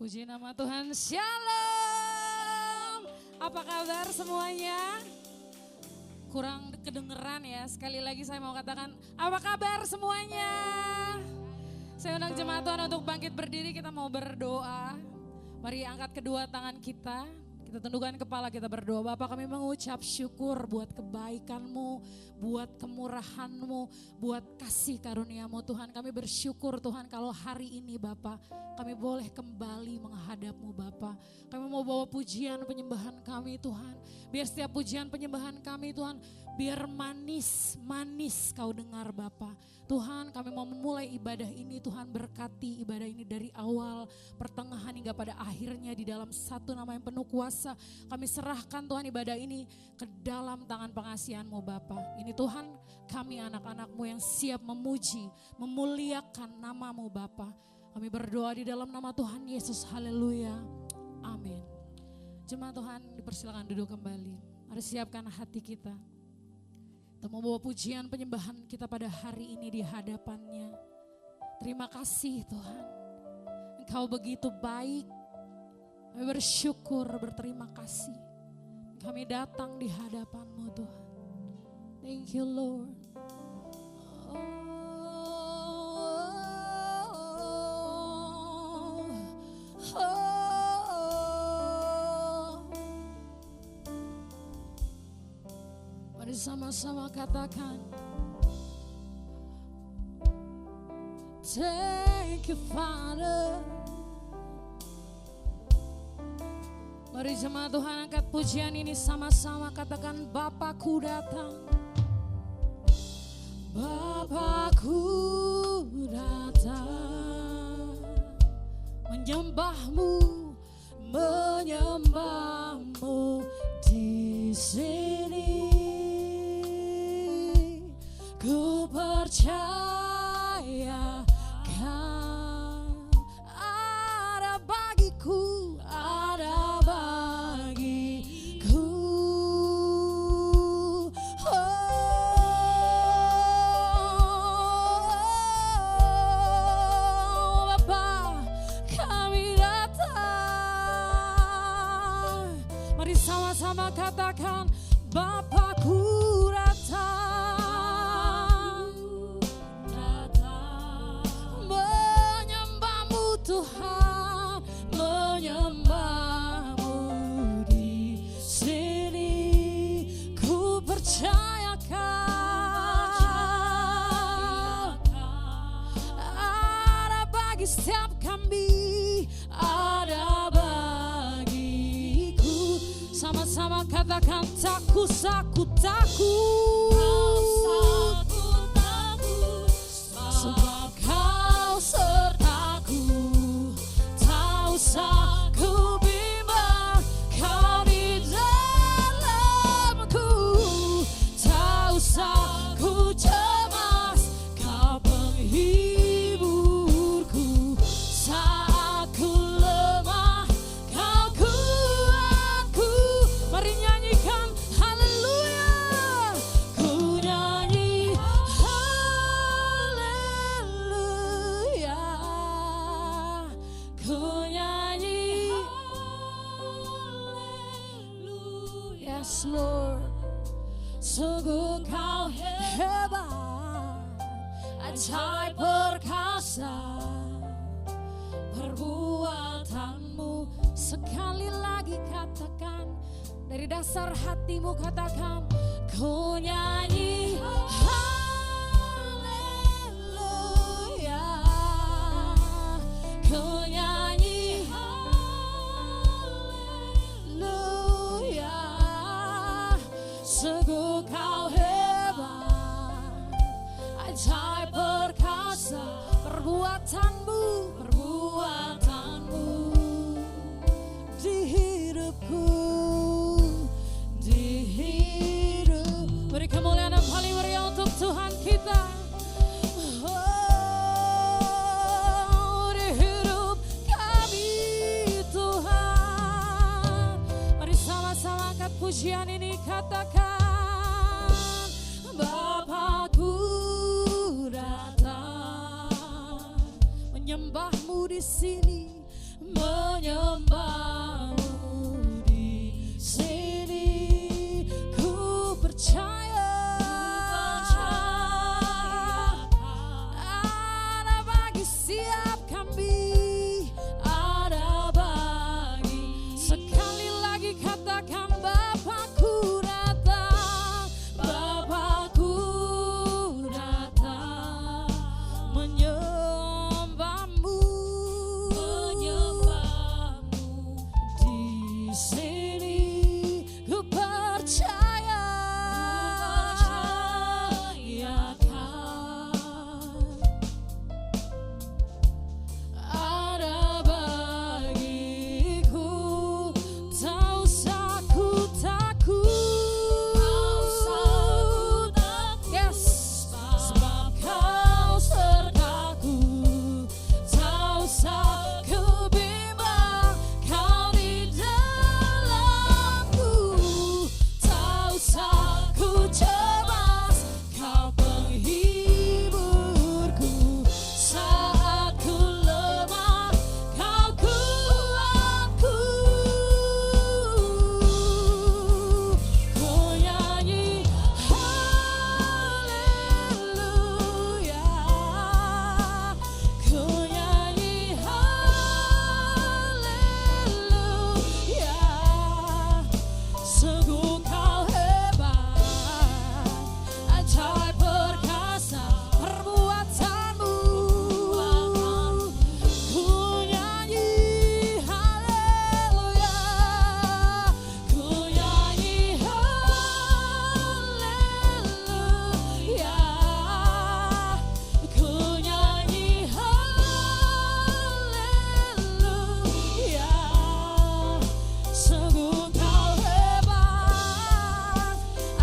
Puji nama Tuhan, Shalom. Apa kabar semuanya? Kurang kedengeran ya, sekali lagi saya mau katakan, apa kabar semuanya? Saya undang jemaat Tuhan untuk bangkit berdiri, kita mau berdoa. Mari angkat kedua tangan kita tundukkan kepala, kita berdoa. Bapa, kami mengucap syukur buat kebaikan-Mu, buat kemurahan-Mu, buat kasih karunia-Mu Tuhan. Kami bersyukur Tuhan kalau hari ini Bapa, kami boleh kembali menghadap-Mu Bapa. Kami mau bawa pujian penyembahan kami Tuhan. Biar setiap pujian penyembahan kami Tuhan, biar manis Kau dengar Bapa. Tuhan, kami mau memulai ibadah ini, Tuhan berkati ibadah ini dari awal, pertengahan hingga pada akhirnya di dalam satu nama yang penuh kuasa. Kami serahkan Tuhan ibadah ini ke dalam tangan pengasihan-Mu Bapa. Ini Tuhan, kami anak-anak-Mu yang siap memuji, memuliakan nama-Mu Bapa. Kami berdoa di dalam nama Tuhan Yesus, haleluya, amin. Jemaat Tuhan dipersilakan duduk kembali. Mari siapkan hati kita. Kita mau bawa pujian penyembahan kita pada hari ini di hadapan-Nya. Terima kasih Tuhan, Engkau begitu baik. Kami bersyukur, berterima kasih. Kami datang di hadapan-Mu Tuhan. Thank you Lord. Mari sama-sama katakan, thank you Father. Mari jemaat Tuhan angkat pujian ini sama-sama katakan, Bapakku datang. Bapakku datang, menyembah-Mu, menyembah-Mu di sini. Ku percaya kan ada bagiku, ada bagiku. Oh, Bapa, kami datang. Mari sama-sama katakan, Bapakku datang. Tuhan, menyembah-Mu di sini. Ku percayakan ada bagi setiap kami, ada bagiku. Sama-sama katakan, takut, takut, takut. Sebab Kau sertaku. Ku bimbang, Kau di dalamku. Tak usah ku cemas, Kau penghiburku. Saat ku lemah, Kau kuatku. Mari nyanyikan haleluya. Ku nyanyi haleluya. Ku yes Lord, sungguh Kau hebat, ajaib perkasa. Perbuatan-Mu sekali lagi katakan, dari dasar hatimu katakan, ku nyanyi haleluya. Ku nyanyi haleluya. Sungguh Kau hebat, ajaib perkasa. Perbuatan-Mu di hidupku, di hidup. Beri kemuliaan yang paling meriah untuk Tuhan kita. Oh, di hidup kami Tuhan. Mari sama-sama angkat pujian ini, katakan, Bapakku datang, menyembah-Mu di sini, menyembahmu di sini. Ku percaya ada bagi siap kami, ada bagi. Sekali lagi katakan Bapakku datang, Bapakku datang menyembahmu di sini. Ku percaya ada bagiku. Tak usah ku takut, yes, sebab kau sertaku. Tak usah ku bimbang, kau di dalamku. Tak usah ku cemas, kau penghiburku. Saat ku lemah, kau kuatku. Ku nyanyi haleluya, ku nyanyi haleluya. Sungguh kau hebat, ajaib perkasa perbuatanmu. Ku nyanyi haleluya, ku nyanyi haleluya, ku nyanyi haleluya. Sungguh kau hebat,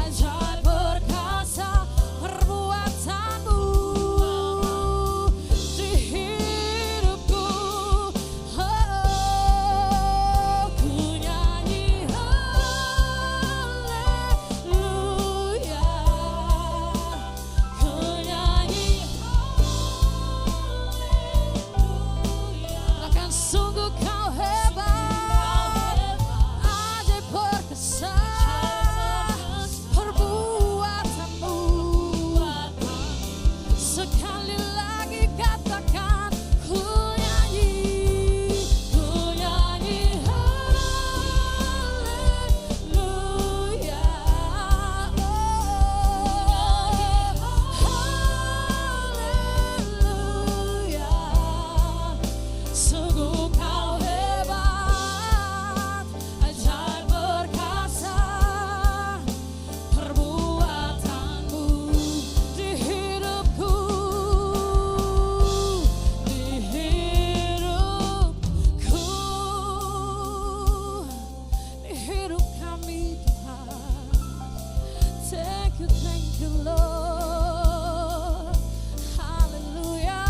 ajaib perkasa perbuatanmu di hidupku. Oh, ku nyanyi haleluya, ku nyanyi haleluya. Bahkan sungguh kau hebat, ajaib perkasa perbuatanmu. Sekali lagi katakan ku nyanyi haleluya, haleluya. Sungguh kau hebat, ajaib perkasa perbuatanmu di hidupku, di hidupku, di hidup kami Tuhan. Thank you Lord. Haleluya.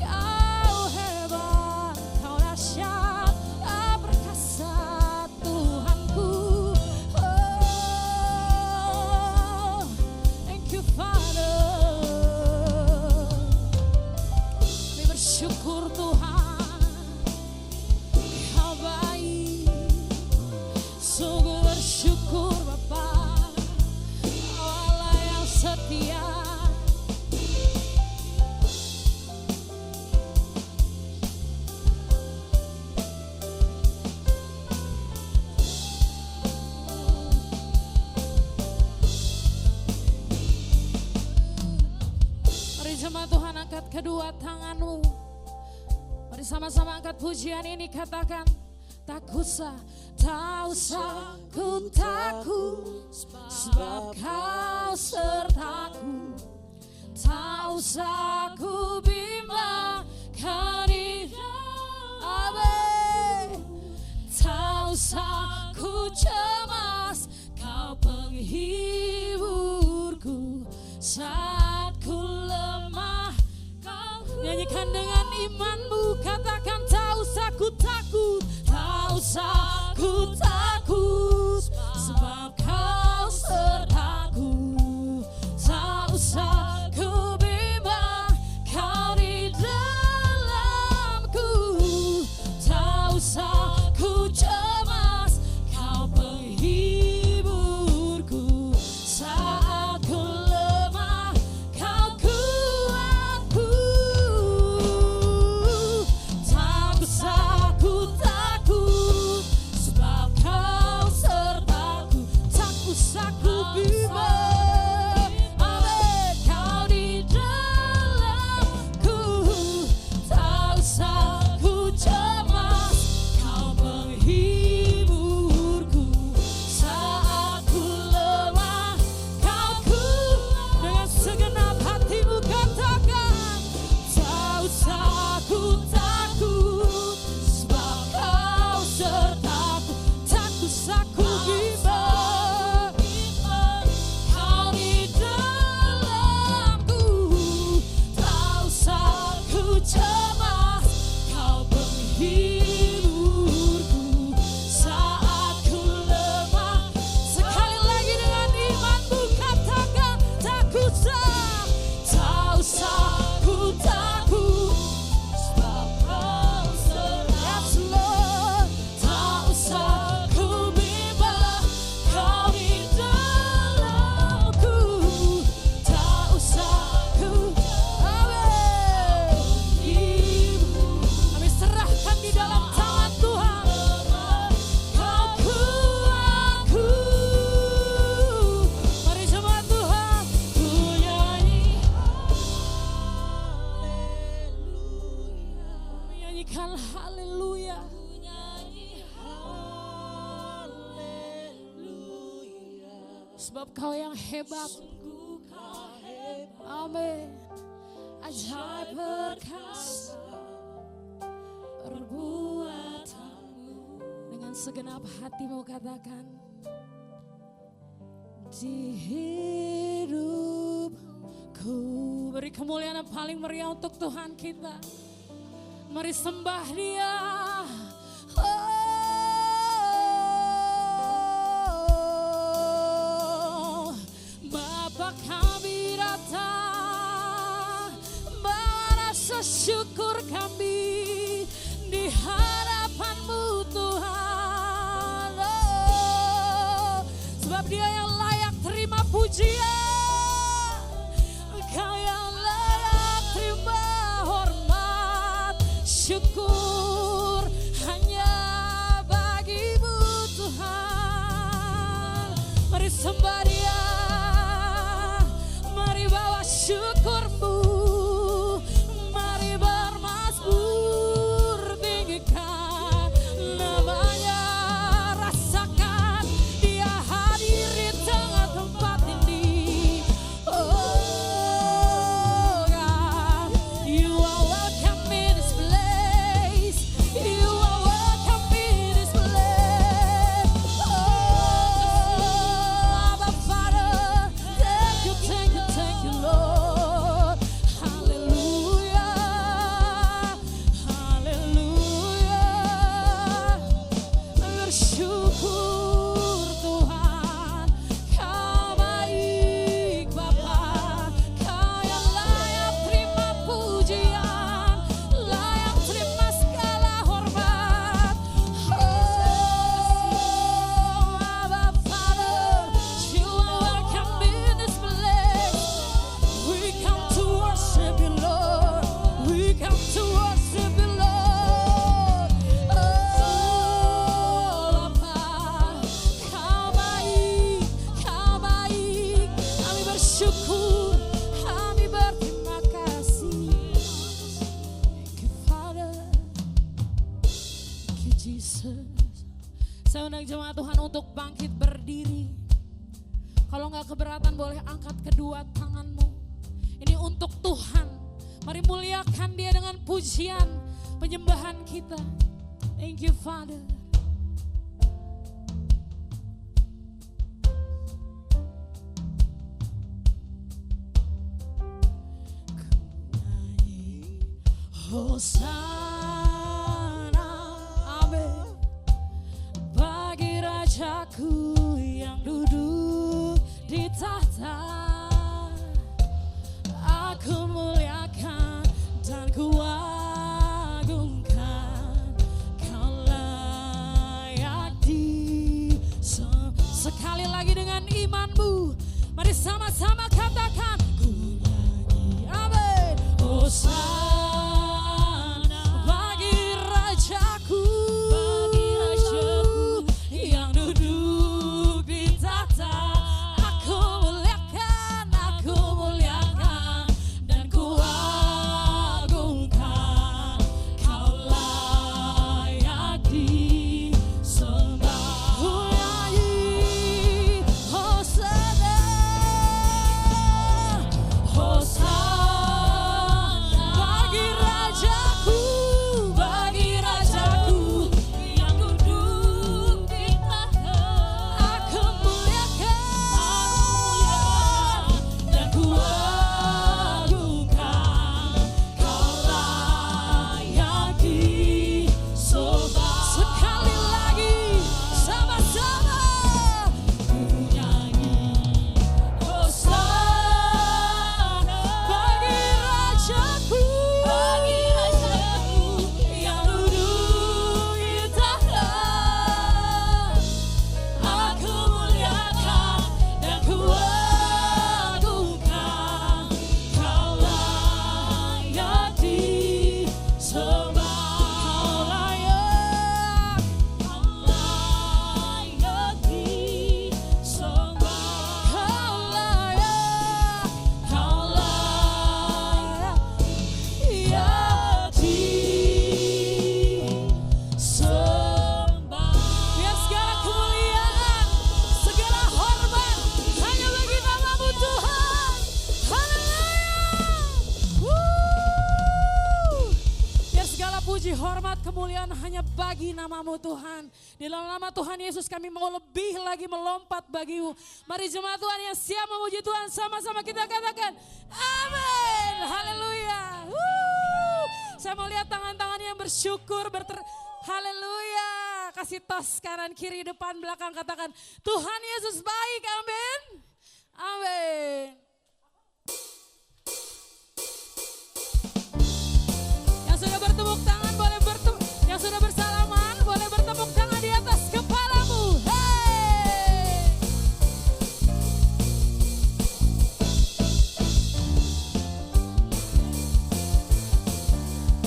Kau hebat, kau dahsyat, kau perkasa Tuhanku. Oh, thank you Father. Kami bersyukur Tuhan, kau baik. Sungguh bersyukur Bapa, Kau Allah yang setia. Mari jemaat Tuhan angkat kedua tanganmu. Mari sama-sama angkat pujian ini, katakan tak usah ku takut, sebab kau sertaku. Tak usah ku bimbang, kau di dalamku. Tak usah ku cemas, kau penghiburku. Saat ku lemah, nyanyikan dengan imanmu, katakan tak usah ku takut, tak usah ku takut, sebab kau sertaku. Tak usah ku bimbang, kau di dalamku. Sebab kau yang hebat. Amin. Ajaib perkasa perbuatanmu. Dengan segenap hatimu katakan, di hidupku. Beri kemuliaan yang paling meriah untuk Tuhan kita. Mari sembah Dia. Bapa kami datang, bawa rasa syukur kami di hadapan-Mu Tuhan. Sebab Dia yang layak terima pujian, Engkau yang layak terima hormat, syukur hanya bagi-Mu Tuhan. Mari sembah Dia. Mari bawa syukur-Mu, mari bermazmur, tinggikan namanya. Rasakan Dia hadir di tengah tempat ini. Oh God, You are welcome in this place. You are welcome in this place. Oh Abba Father, thank you, Lord. Hallelujah, hallelujah. Bersyukur Tuhan, Kau baik Bapa. Kau yang layak terima pujian, layak terima segala hormat. Oh Abba Father, You are welcome in this place. We come to worship You, Lord. We come to worship You, Lord. Oh Bapa, Kau baik, Kau baik. Kami bersyukur, kami berterima kasih. Thank You Father, thank You Jesus. Saya undang jemaat Tuhan untuk bangkit berdiri. Kalau nggak keberatan boleh angkat kedua tanganmu. Ini untuk Tuhan. Mari muliakan Dia dengan pujian penyembahan kita. Thank You Father. Hosana, amin. Bagi Rajaku yang duduk di tahta, aku muliakan dan ku agungkan. Kau layak sekali lagi dengan imanmu. Mari sama-sama katakan, ku nyanyi, amin. Hosana bagi Rajaku yang duduk di tahta. Aku muliakan dan ku agungkan. Kau layak disembah. Ku nyanyi Hosana. puji, hormat, kemuliaan hanya bagi nama-Mu Tuhan. Di dalam nama Tuhan Yesus kami mau lebih lagi melompat bagi-Mu. Mari jemaat Tuhan yang siap memuji Tuhan, sama-sama kita katakan amin. Haleluya. Saya mau lihat tangan-tangan yang bersyukur, haleluya. Kasih tos kanan, kiri, depan, belakang, katakan Tuhan Yesus baik, amin. Amin. Yang sudah bertepuk tangan boleh yang sudah bersalaman boleh bertepuk tangan di atas kepalamu. Hey!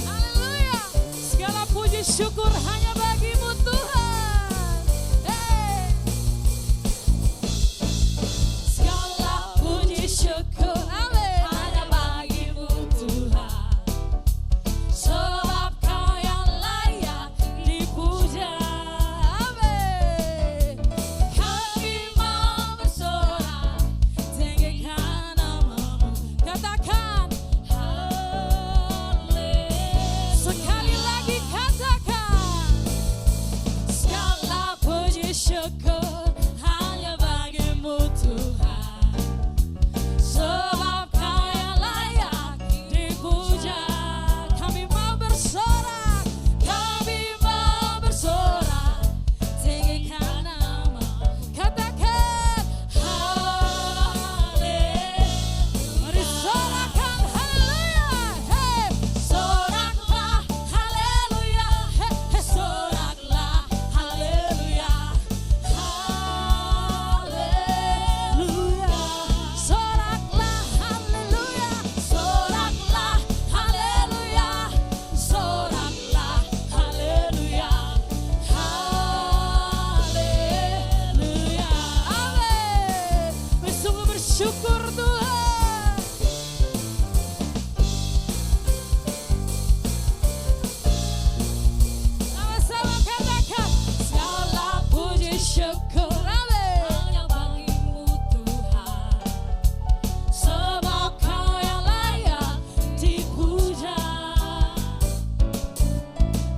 Haleluya. Segala puji syukur hanya bagi-Mu Tuhan. Hey! Segala puji syukur hanya bagi-Mu Tuhan. Sebab Kau yang layak dipuja. Amin. Kami mau bersorak tinggikan nama-Mu. Katakan haleluya. Sekali lagi katakan segala puji syukur hanya bagi-Mu Tuhan. Sebab Kau yang layak dipuja. Kami mau bersorak tinggikan nama. Katakan haleluya. Mari sorakan haleluya. Hey, soraklah haleluya. Hey, soraklah haleluya. Haleluya. Soraklah haleluya. Soraklah haleluya. Soraklah haleluya. Haleluya. Amin. Bersungguh bersyukur Tuhan. Sama-sama katakan segala puji syukur hanya bagi-Mu Tuhan. Sebab Kau yang layak dipuja.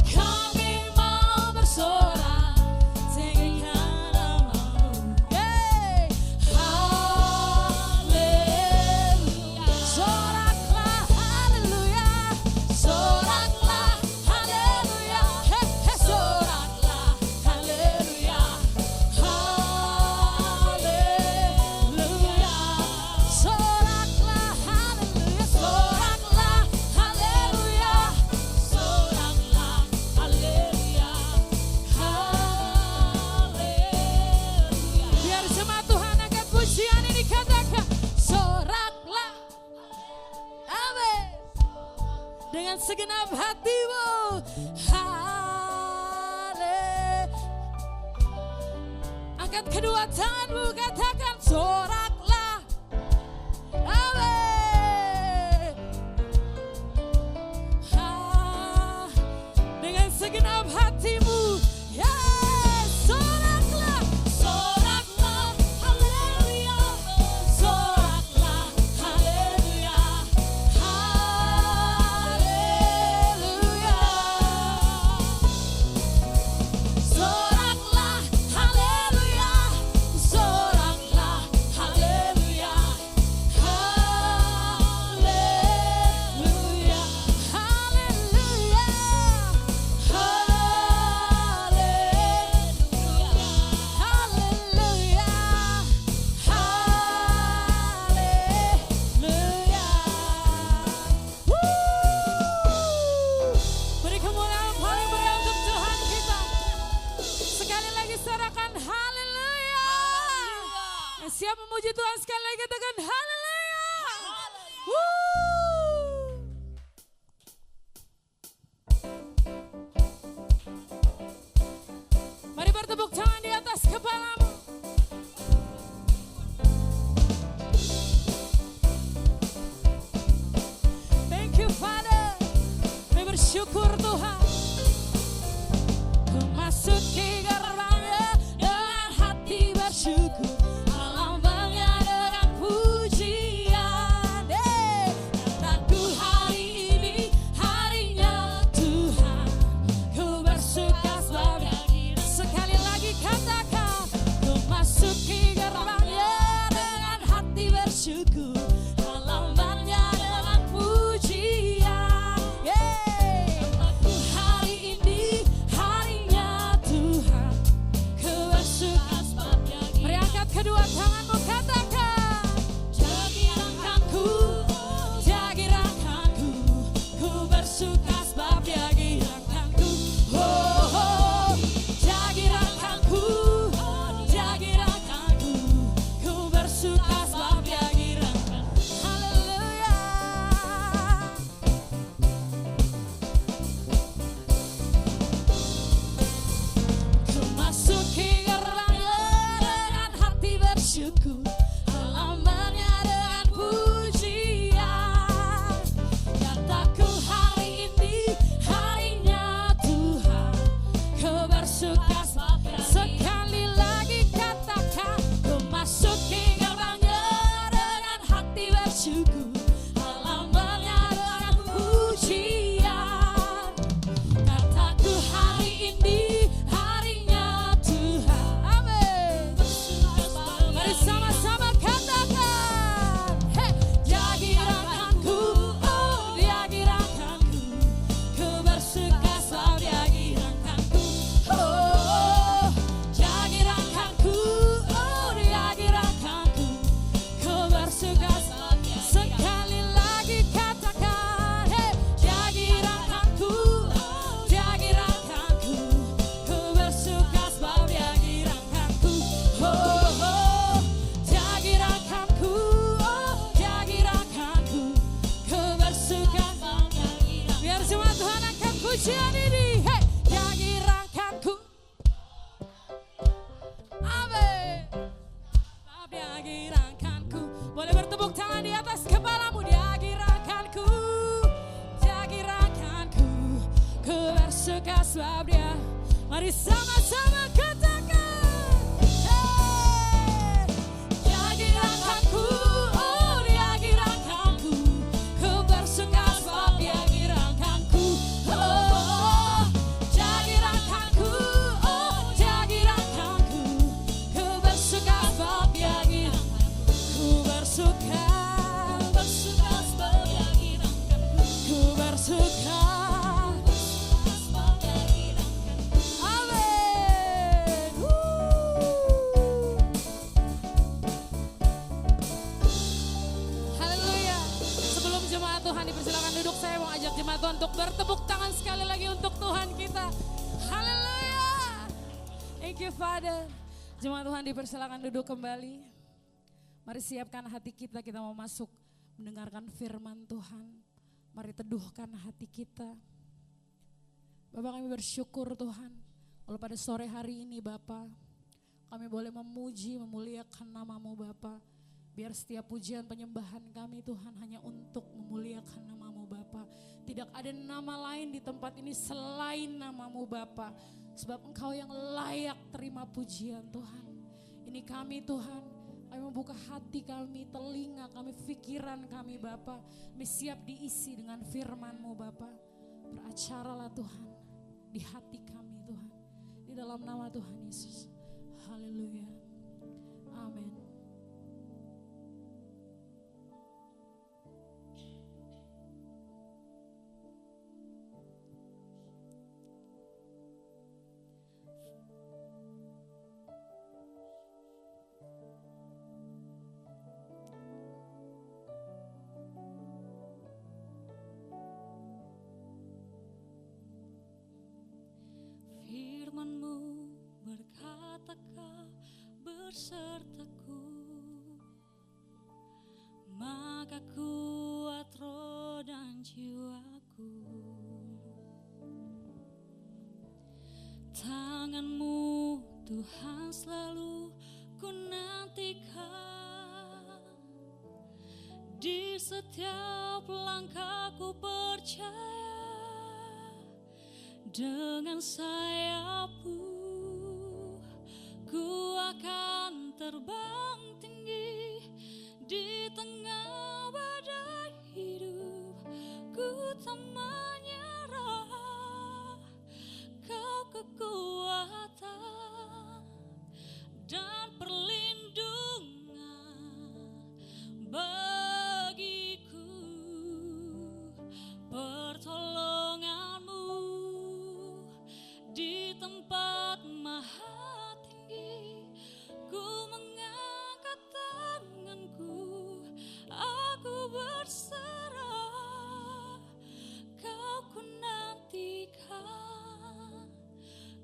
Kami mau bersorak tinggikan nama-Mu. Hey, haleluya. Soraklah haleluya. Soraklah haleluya. Hey, hey, soraklah haleluya. Haleluya. Soraklah haleluya. Soraklah haleluya. Soraklah haleluya. Haleluya. Biar jemaat Tuhan angkat pujian ini, katakan soraklah. Amin. Dengan segenap hatimu. Angkat kedua tanganmu, katakan soraklah. Amin. Dengan segenap hatimu. Yes, soraklah. Soraklah haleluya. Soraklah haleluya. Haleluya. Soraklah haleluya. Soraklah haleluya. Haleluya. Haleluya. Haleluya. Haleluya. Beri kemuliaan paling meriah untuk Tuhan kita. Sekali lagi sorakan haleluya. Yang siap memuji Tuhan sekali lagi katakan haleluya. Mari bertepuk tangan di atas kepalamu. Thank you Father. Kami bersyukur Tuhan. Ku masuk ke gerbangnya dengan hati bersyukur. Lambangnya dengan pujian. Kataku hari ini harinya Tuhan. pujian ini. Hey, yang gerakanku. Amin. Dia gerakanku. Boleh bertepuk tangan di atas kepalamu. Dia gerakanku. Dia gerakanku. Ku bersuka sebab dia. Mari sama-sama katakan. Tuhan untuk bertepuk tangan sekali lagi untuk Tuhan kita. Haleluya. Thank you Father. Jemaat Tuhan dipersilakan duduk kembali. Mari siapkan hati kita mau masuk mendengarkan firman Tuhan. Mari teduhkan hati kita. Bapak kami bersyukur Tuhan. Kalau pada sore hari ini Bapak, kami boleh memuji, memuliakan nama-Mu Bapak. Biar setiap pujian penyembahan kami Tuhan hanya untuk memuliakan nama-Mu Bapa. Tidak ada nama lain di tempat ini selain nama-Mu Bapa. Sebab Engkau yang layak terima pujian Tuhan. Ini kami Tuhan, kami membuka hati kami, telinga kami, pikiran kami Bapa. Kami siap diisi dengan firman-Mu Bapa. Beracaralah Tuhan di hati kami Tuhan. Di dalam nama Tuhan Yesus. Haleluya. Amin. Firman-Mu berkata Kau bersertaku, maka kuat roh dan jiwaku. Tangan-Mu Tuhan selalu ku nantikan, di setiap langkahku percaya. Dengan sayap-Mu ku akan terbang tinggi di tengah badai hidup. Ku tak menyerah, Kau kekuatan dan perlindungan bagiku. Pertolongan-Mu di tempat maha tinggi, ku mengangkat tanganku, aku berserah. Kau ku nantikan,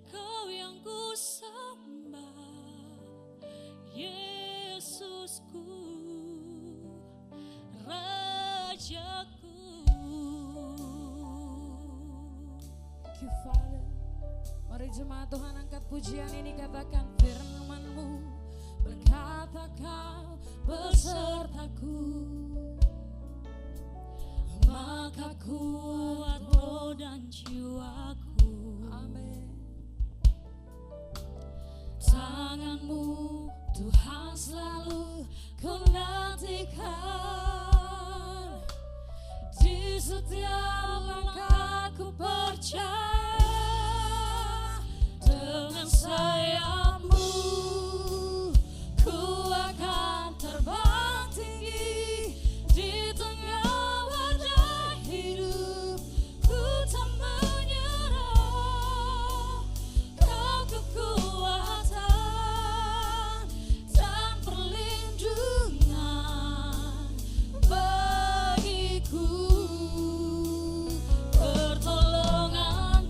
Kau yang ku sembah, Yesusku, Rajaku. Thank you Father. Mari jemaat Tuhan angkat pujian ini, katakan firman-Mu berkata Kau besertaku, maka kuat roh dan jiwaku. Amin. Tangan-Mu Tuhan selalu ku nantikan, di setiap langkahku percaya. Dengan sayap-Mu ku akan terbang tinggi di tengah badai hidup. Ku tak menyerah, Kau kekuatan dan perlindungan bagiku. Pertolongan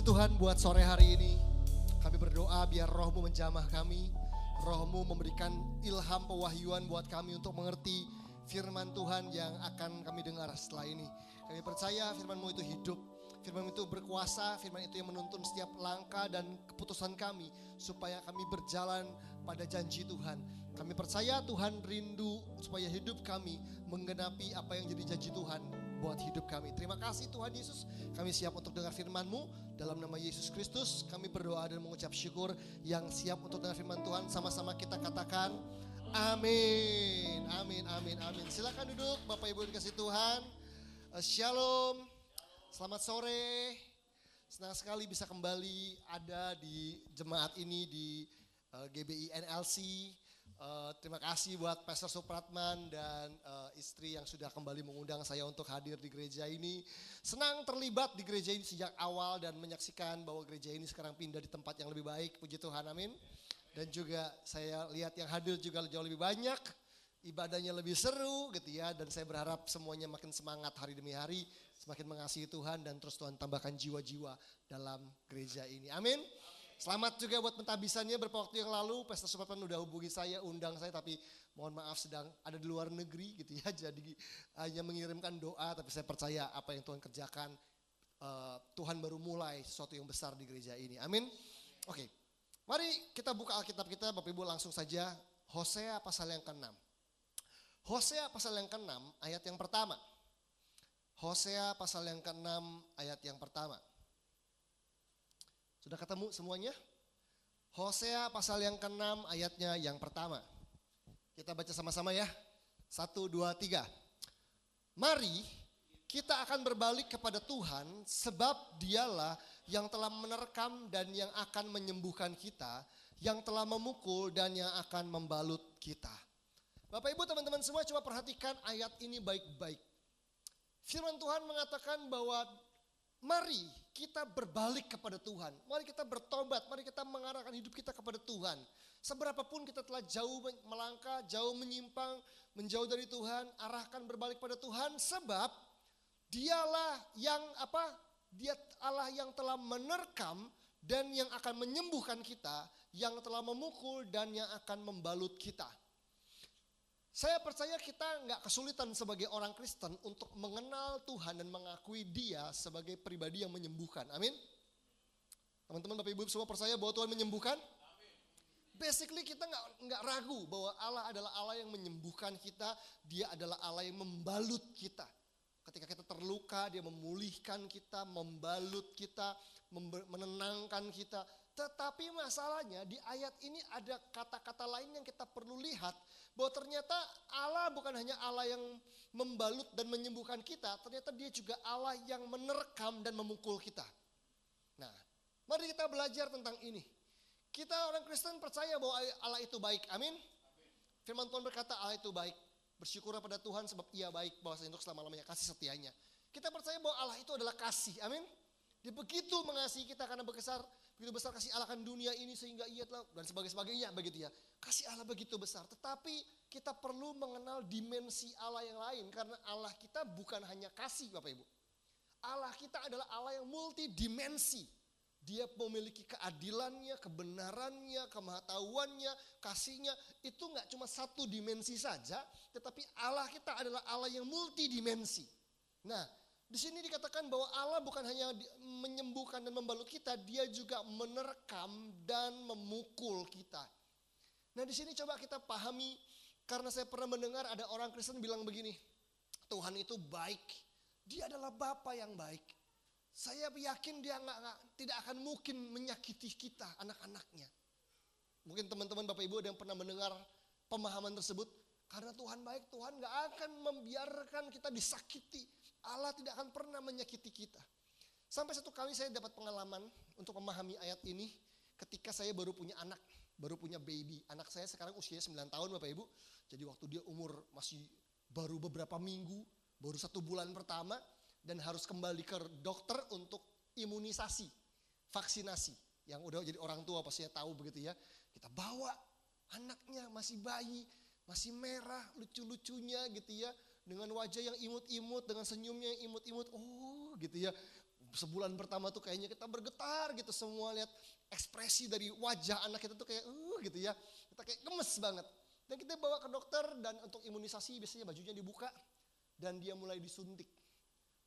kasih Tuhan buat sore hari ini. Kami berdoa biar roh-Mu menjamah kami. Roh-Mu memberikan ilham pewahyuan buat kami untuk mengerti firman Tuhan yang akan kami dengar setelah ini. Kami percaya firman-Mu itu hidup. Firman itu berkuasa, firman itu yang menuntun setiap langkah dan keputusan kami. Supaya kami berjalan pada janji Tuhan. Kami percaya Tuhan rindu supaya hidup kami menggenapi apa yang jadi janji Tuhan buat hidup kami. Terima kasih Tuhan Yesus. Kami siap untuk dengar firman-Mu. Dalam nama Yesus Kristus kami berdoa dan mengucap syukur. Yang siap untuk dengar firman Tuhan sama-sama kita katakan amin. Amin, amin, amin. Silakan duduk Bapak Ibu dikasih Tuhan. Shalom. Selamat sore. Senang sekali bisa kembali ada di jemaat ini di GBI NLC. Terima kasih buat Pastor Supratman dan istri yang sudah kembali mengundang saya untuk hadir di gereja ini. Senang terlibat di gereja ini sejak awal dan menyaksikan bahwa gereja ini sekarang pindah di tempat yang lebih baik. Puji Tuhan, amin. Dan juga saya lihat yang hadir juga jauh lebih banyak. Ibadahnya lebih seru gitu ya. Dan saya berharap semuanya makin semangat hari demi hari. Semakin mengasihi Tuhan dan terus Tuhan tambahkan jiwa-jiwa dalam gereja ini. Amin. Selamat juga buat pentabisannya. Beberapa waktu yang lalu Pastor Supratman udah hubungi saya, undang saya, tapi mohon maaf sedang ada di luar negeri gitu ya. Jadi hanya mengirimkan doa, tapi saya percaya apa yang Tuhan kerjakan, Tuhan baru mulai sesuatu yang besar di gereja ini. Amin. Oke, mari kita buka Alkitab kita, Bapak Ibu langsung saja. Hosea pasal yang ke-6. Hosea pasal yang ke-6 ayat yang pertama. Hosea pasal yang ke-6 ayat yang pertama. Sudah ketemu semuanya? Hosea pasal yang ke-6 ayatnya yang pertama. Kita baca sama-sama ya. 1, 2, 3. Mari kita akan berbalik kepada Tuhan sebab dialah yang telah menerkam dan yang akan menyembuhkan kita, yang telah memukul dan yang akan membalut kita. Bapak Ibu teman-teman semua coba perhatikan ayat ini baik-baik. Firman Tuhan mengatakan bahwa mari kita berbalik kepada Tuhan. Mari kita bertobat, mari kita mengarahkan hidup kita kepada Tuhan. Seberapapun kita telah jauh melangkah, jauh menyimpang, menjauh dari Tuhan, arahkan berbalik pada Tuhan sebab dialah yang Dia Allah yang telah menerkam dan yang akan menyembuhkan kita, yang telah memukul dan yang akan membalut kita. Saya percaya kita nggak kesulitan sebagai orang Kristen untuk mengenal Tuhan dan mengakui Dia sebagai pribadi yang menyembuhkan. Amin. Teman-teman Bapak Ibu semua percaya bahwa Tuhan menyembuhkan? Amin. Basically kita nggak ragu bahwa Allah adalah Allah yang menyembuhkan kita. Dia adalah Allah yang membalut kita. Ketika kita terluka, Dia memulihkan kita, membalut kita, menenangkan kita. Tetapi masalahnya di ayat ini ada kata-kata lain yang kita perlu lihat. Bahwa ternyata Allah bukan hanya Allah yang membalut dan menyembuhkan kita. Ternyata Dia juga Allah yang menerkam dan memukul kita. Nah, mari kita belajar tentang ini. Kita orang Kristen percaya bahwa Allah itu baik. Amin. Firman Tuhan berkata Allah itu baik. Bersyukur pada Tuhan sebab Ia baik. Bahwasanya untuk selama-lamanya kasih setianya. Kita percaya bahwa Allah itu adalah kasih. Amin. Dia begitu mengasihi kita karena begitu besar kasih Allah akan dunia ini sehingga Ia telah dan sebagainya begitu ya. Kasih Allah begitu besar, tetapi kita perlu mengenal dimensi Allah yang lain karena Allah kita bukan hanya kasih Bapak Ibu. Allah kita adalah Allah yang multidimensi. Dia memiliki keadilannya, kebenarannya, kemahatauannya, kasihnya. Itu gak cuma satu dimensi saja, tetapi Allah kita adalah Allah yang multidimensi. Nah, di sini dikatakan bahwa Allah bukan hanya menyembuhkan dan membalut kita, Dia juga menerkam dan memukul kita. Nah di sini coba kita pahami, karena saya pernah mendengar ada orang Kristen bilang begini, Tuhan itu baik, Dia adalah Bapa yang baik. Saya yakin Dia tidak akan mungkin menyakiti kita, anak-anaknya. Mungkin teman-teman Bapak Ibu ada yang pernah mendengar pemahaman tersebut, karena Tuhan baik, Tuhan gak akan membiarkan kita disakiti. Allah tidak akan pernah menyakiti kita. Sampai satu kali saya dapat pengalaman untuk memahami ayat ini ketika saya baru punya anak. Baru punya baby. Anak saya sekarang usianya 9 tahun Bapak Ibu. Jadi waktu dia umur masih baru beberapa minggu, baru 1 bulan pertama. Dan harus kembali ke dokter untuk imunisasi, vaksinasi. Yang udah jadi orang tua pastinya tahu begitu ya. Kita bawa anaknya masih bayi, masih merah lucu-lucunya gitu ya. Dengan wajah yang imut-imut, dengan senyumnya yang imut-imut. Oh gitu ya. sebulan pertama tuh kayaknya kita bergetar gitu semua, lihat ekspresi dari wajah anak kita tuh kayak gitu ya. Kita kayak gemes banget. Dan kita bawa ke dokter dan untuk imunisasi biasanya bajunya dibuka dan dia mulai disuntik.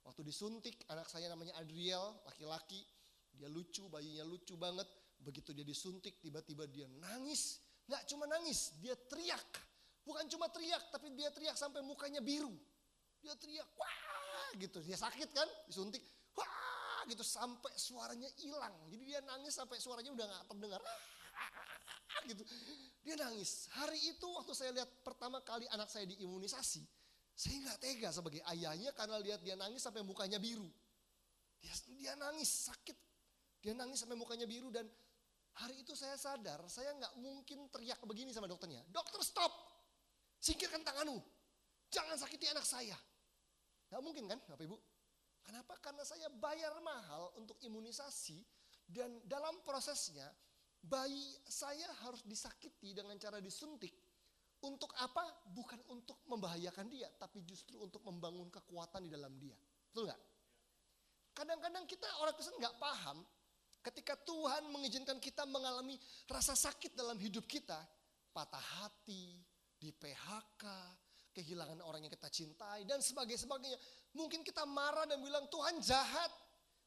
Waktu disuntik anak saya namanya Adriel, laki-laki. Dia lucu, bayinya lucu banget. Begitu dia disuntik tiba-tiba dia nangis. Gak cuma nangis, dia teriak. Bukan cuma teriak tapi dia teriak sampai mukanya biru. Dia teriak wah gitu, dia sakit kan disuntik. Wah gitu sampai suaranya hilang. Jadi dia nangis sampai suaranya udah gak terdengar. Gitu. Dia nangis. Hari itu waktu saya lihat pertama kali anak saya diimunisasi, saya gak tega sebagai ayahnya karena lihat dia nangis sampai mukanya biru. Dia nangis sakit. Dia nangis sampai mukanya biru dan hari itu saya sadar saya gak mungkin teriak begini sama dokternya. Dokter stop, singkirkan tanganmu, jangan sakiti anak saya. Gak mungkin kan Bapak Ibu? Kenapa? Karena saya bayar mahal untuk imunisasi dan dalam prosesnya bayi saya harus disakiti dengan cara disuntik. Untuk apa? Bukan untuk membahayakan dia, tapi justru untuk membangun kekuatan di dalam dia. Betul gak? Kadang-kadang kita orang Kristen gak paham ketika Tuhan mengizinkan kita mengalami rasa sakit dalam hidup kita. Patah hati, di PHK, kehilangan orang yang kita cintai dan sebagainya. Mungkin kita marah dan bilang Tuhan jahat.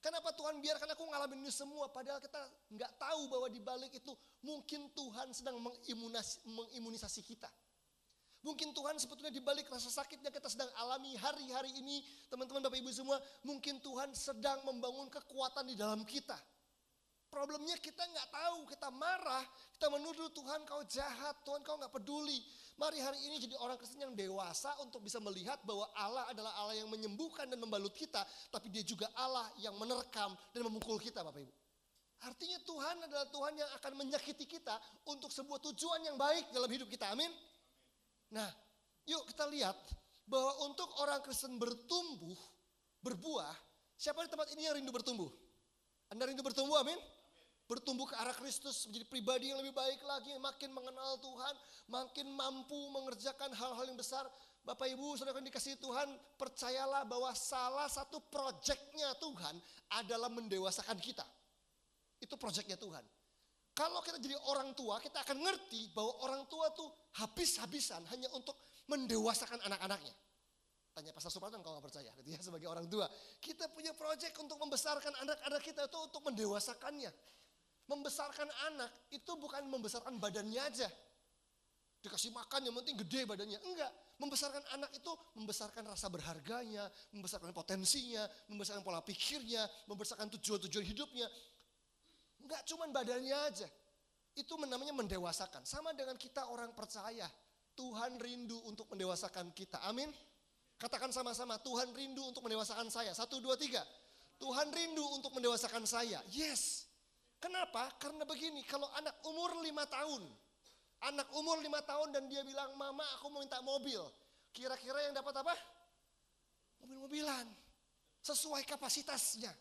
Kenapa Tuhan biarkan aku ngalamin ini semua? Padahal kita nggak tahu bahwa di balik itu mungkin Tuhan sedang mengimunisasi kita. Mungkin Tuhan sebetulnya di balik rasa sakit yang kita sedang alami hari-hari ini, teman-teman Bapak Ibu semua, mungkin Tuhan sedang membangun kekuatan di dalam kita. Problemnya kita nggak tahu, kita marah, kita menuduh Tuhan kau jahat, Tuhan kau nggak peduli. Mari hari ini jadi orang Kristen yang dewasa untuk bisa melihat bahwa Allah adalah Allah yang menyembuhkan dan membalut kita, tapi dia juga Allah yang menerkam dan memukul kita Bapak Ibu. Artinya Tuhan adalah Tuhan yang akan menyakiti kita untuk sebuah tujuan yang baik dalam hidup kita, amin. Nah yuk kita lihat bahwa untuk orang Kristen bertumbuh, berbuah, siapa di tempat ini yang rindu bertumbuh? Anda rindu bertumbuh, amin? Bertumbuh ke arah Kristus, menjadi pribadi yang lebih baik lagi, makin mengenal Tuhan, makin mampu mengerjakan hal-hal yang besar. Bapak Ibu, saudara yang dikasihi Tuhan, percayalah bahwa salah satu proyeknya Tuhan adalah mendewasakan kita. Itu proyeknya Tuhan. Kalau kita jadi orang tua, kita akan ngerti bahwa orang tua tuh habis-habisan hanya untuk mendewasakan anak-anaknya. Tanya Pastor Supratman kalau gak percaya, gitu ya, sebagai orang tua. Kita punya proyek untuk membesarkan anak-anak kita itu untuk mendewasakannya. Membesarkan anak itu bukan membesarkan badannya aja. Dikasih makan yang penting gede badannya. Enggak, membesarkan anak itu membesarkan rasa berharganya, membesarkan potensinya, membesarkan pola pikirnya, membesarkan tujuan-tujuan hidupnya. Enggak cuma badannya aja. Itu namanya mendewasakan. Sama dengan kita orang percaya. Tuhan rindu untuk mendewasakan kita. Amin. Katakan sama-sama, Tuhan rindu untuk mendewasakan saya. 1, 2, 3. Tuhan rindu untuk mendewasakan saya. Yes. Kenapa? Karena begini, kalau anak umur 5 tahun. Anak umur 5 tahun dan dia bilang, mama aku mau minta mobil. Kira-kira yang dapat apa? Mobil-mobilan. Sesuai kapasitasnya.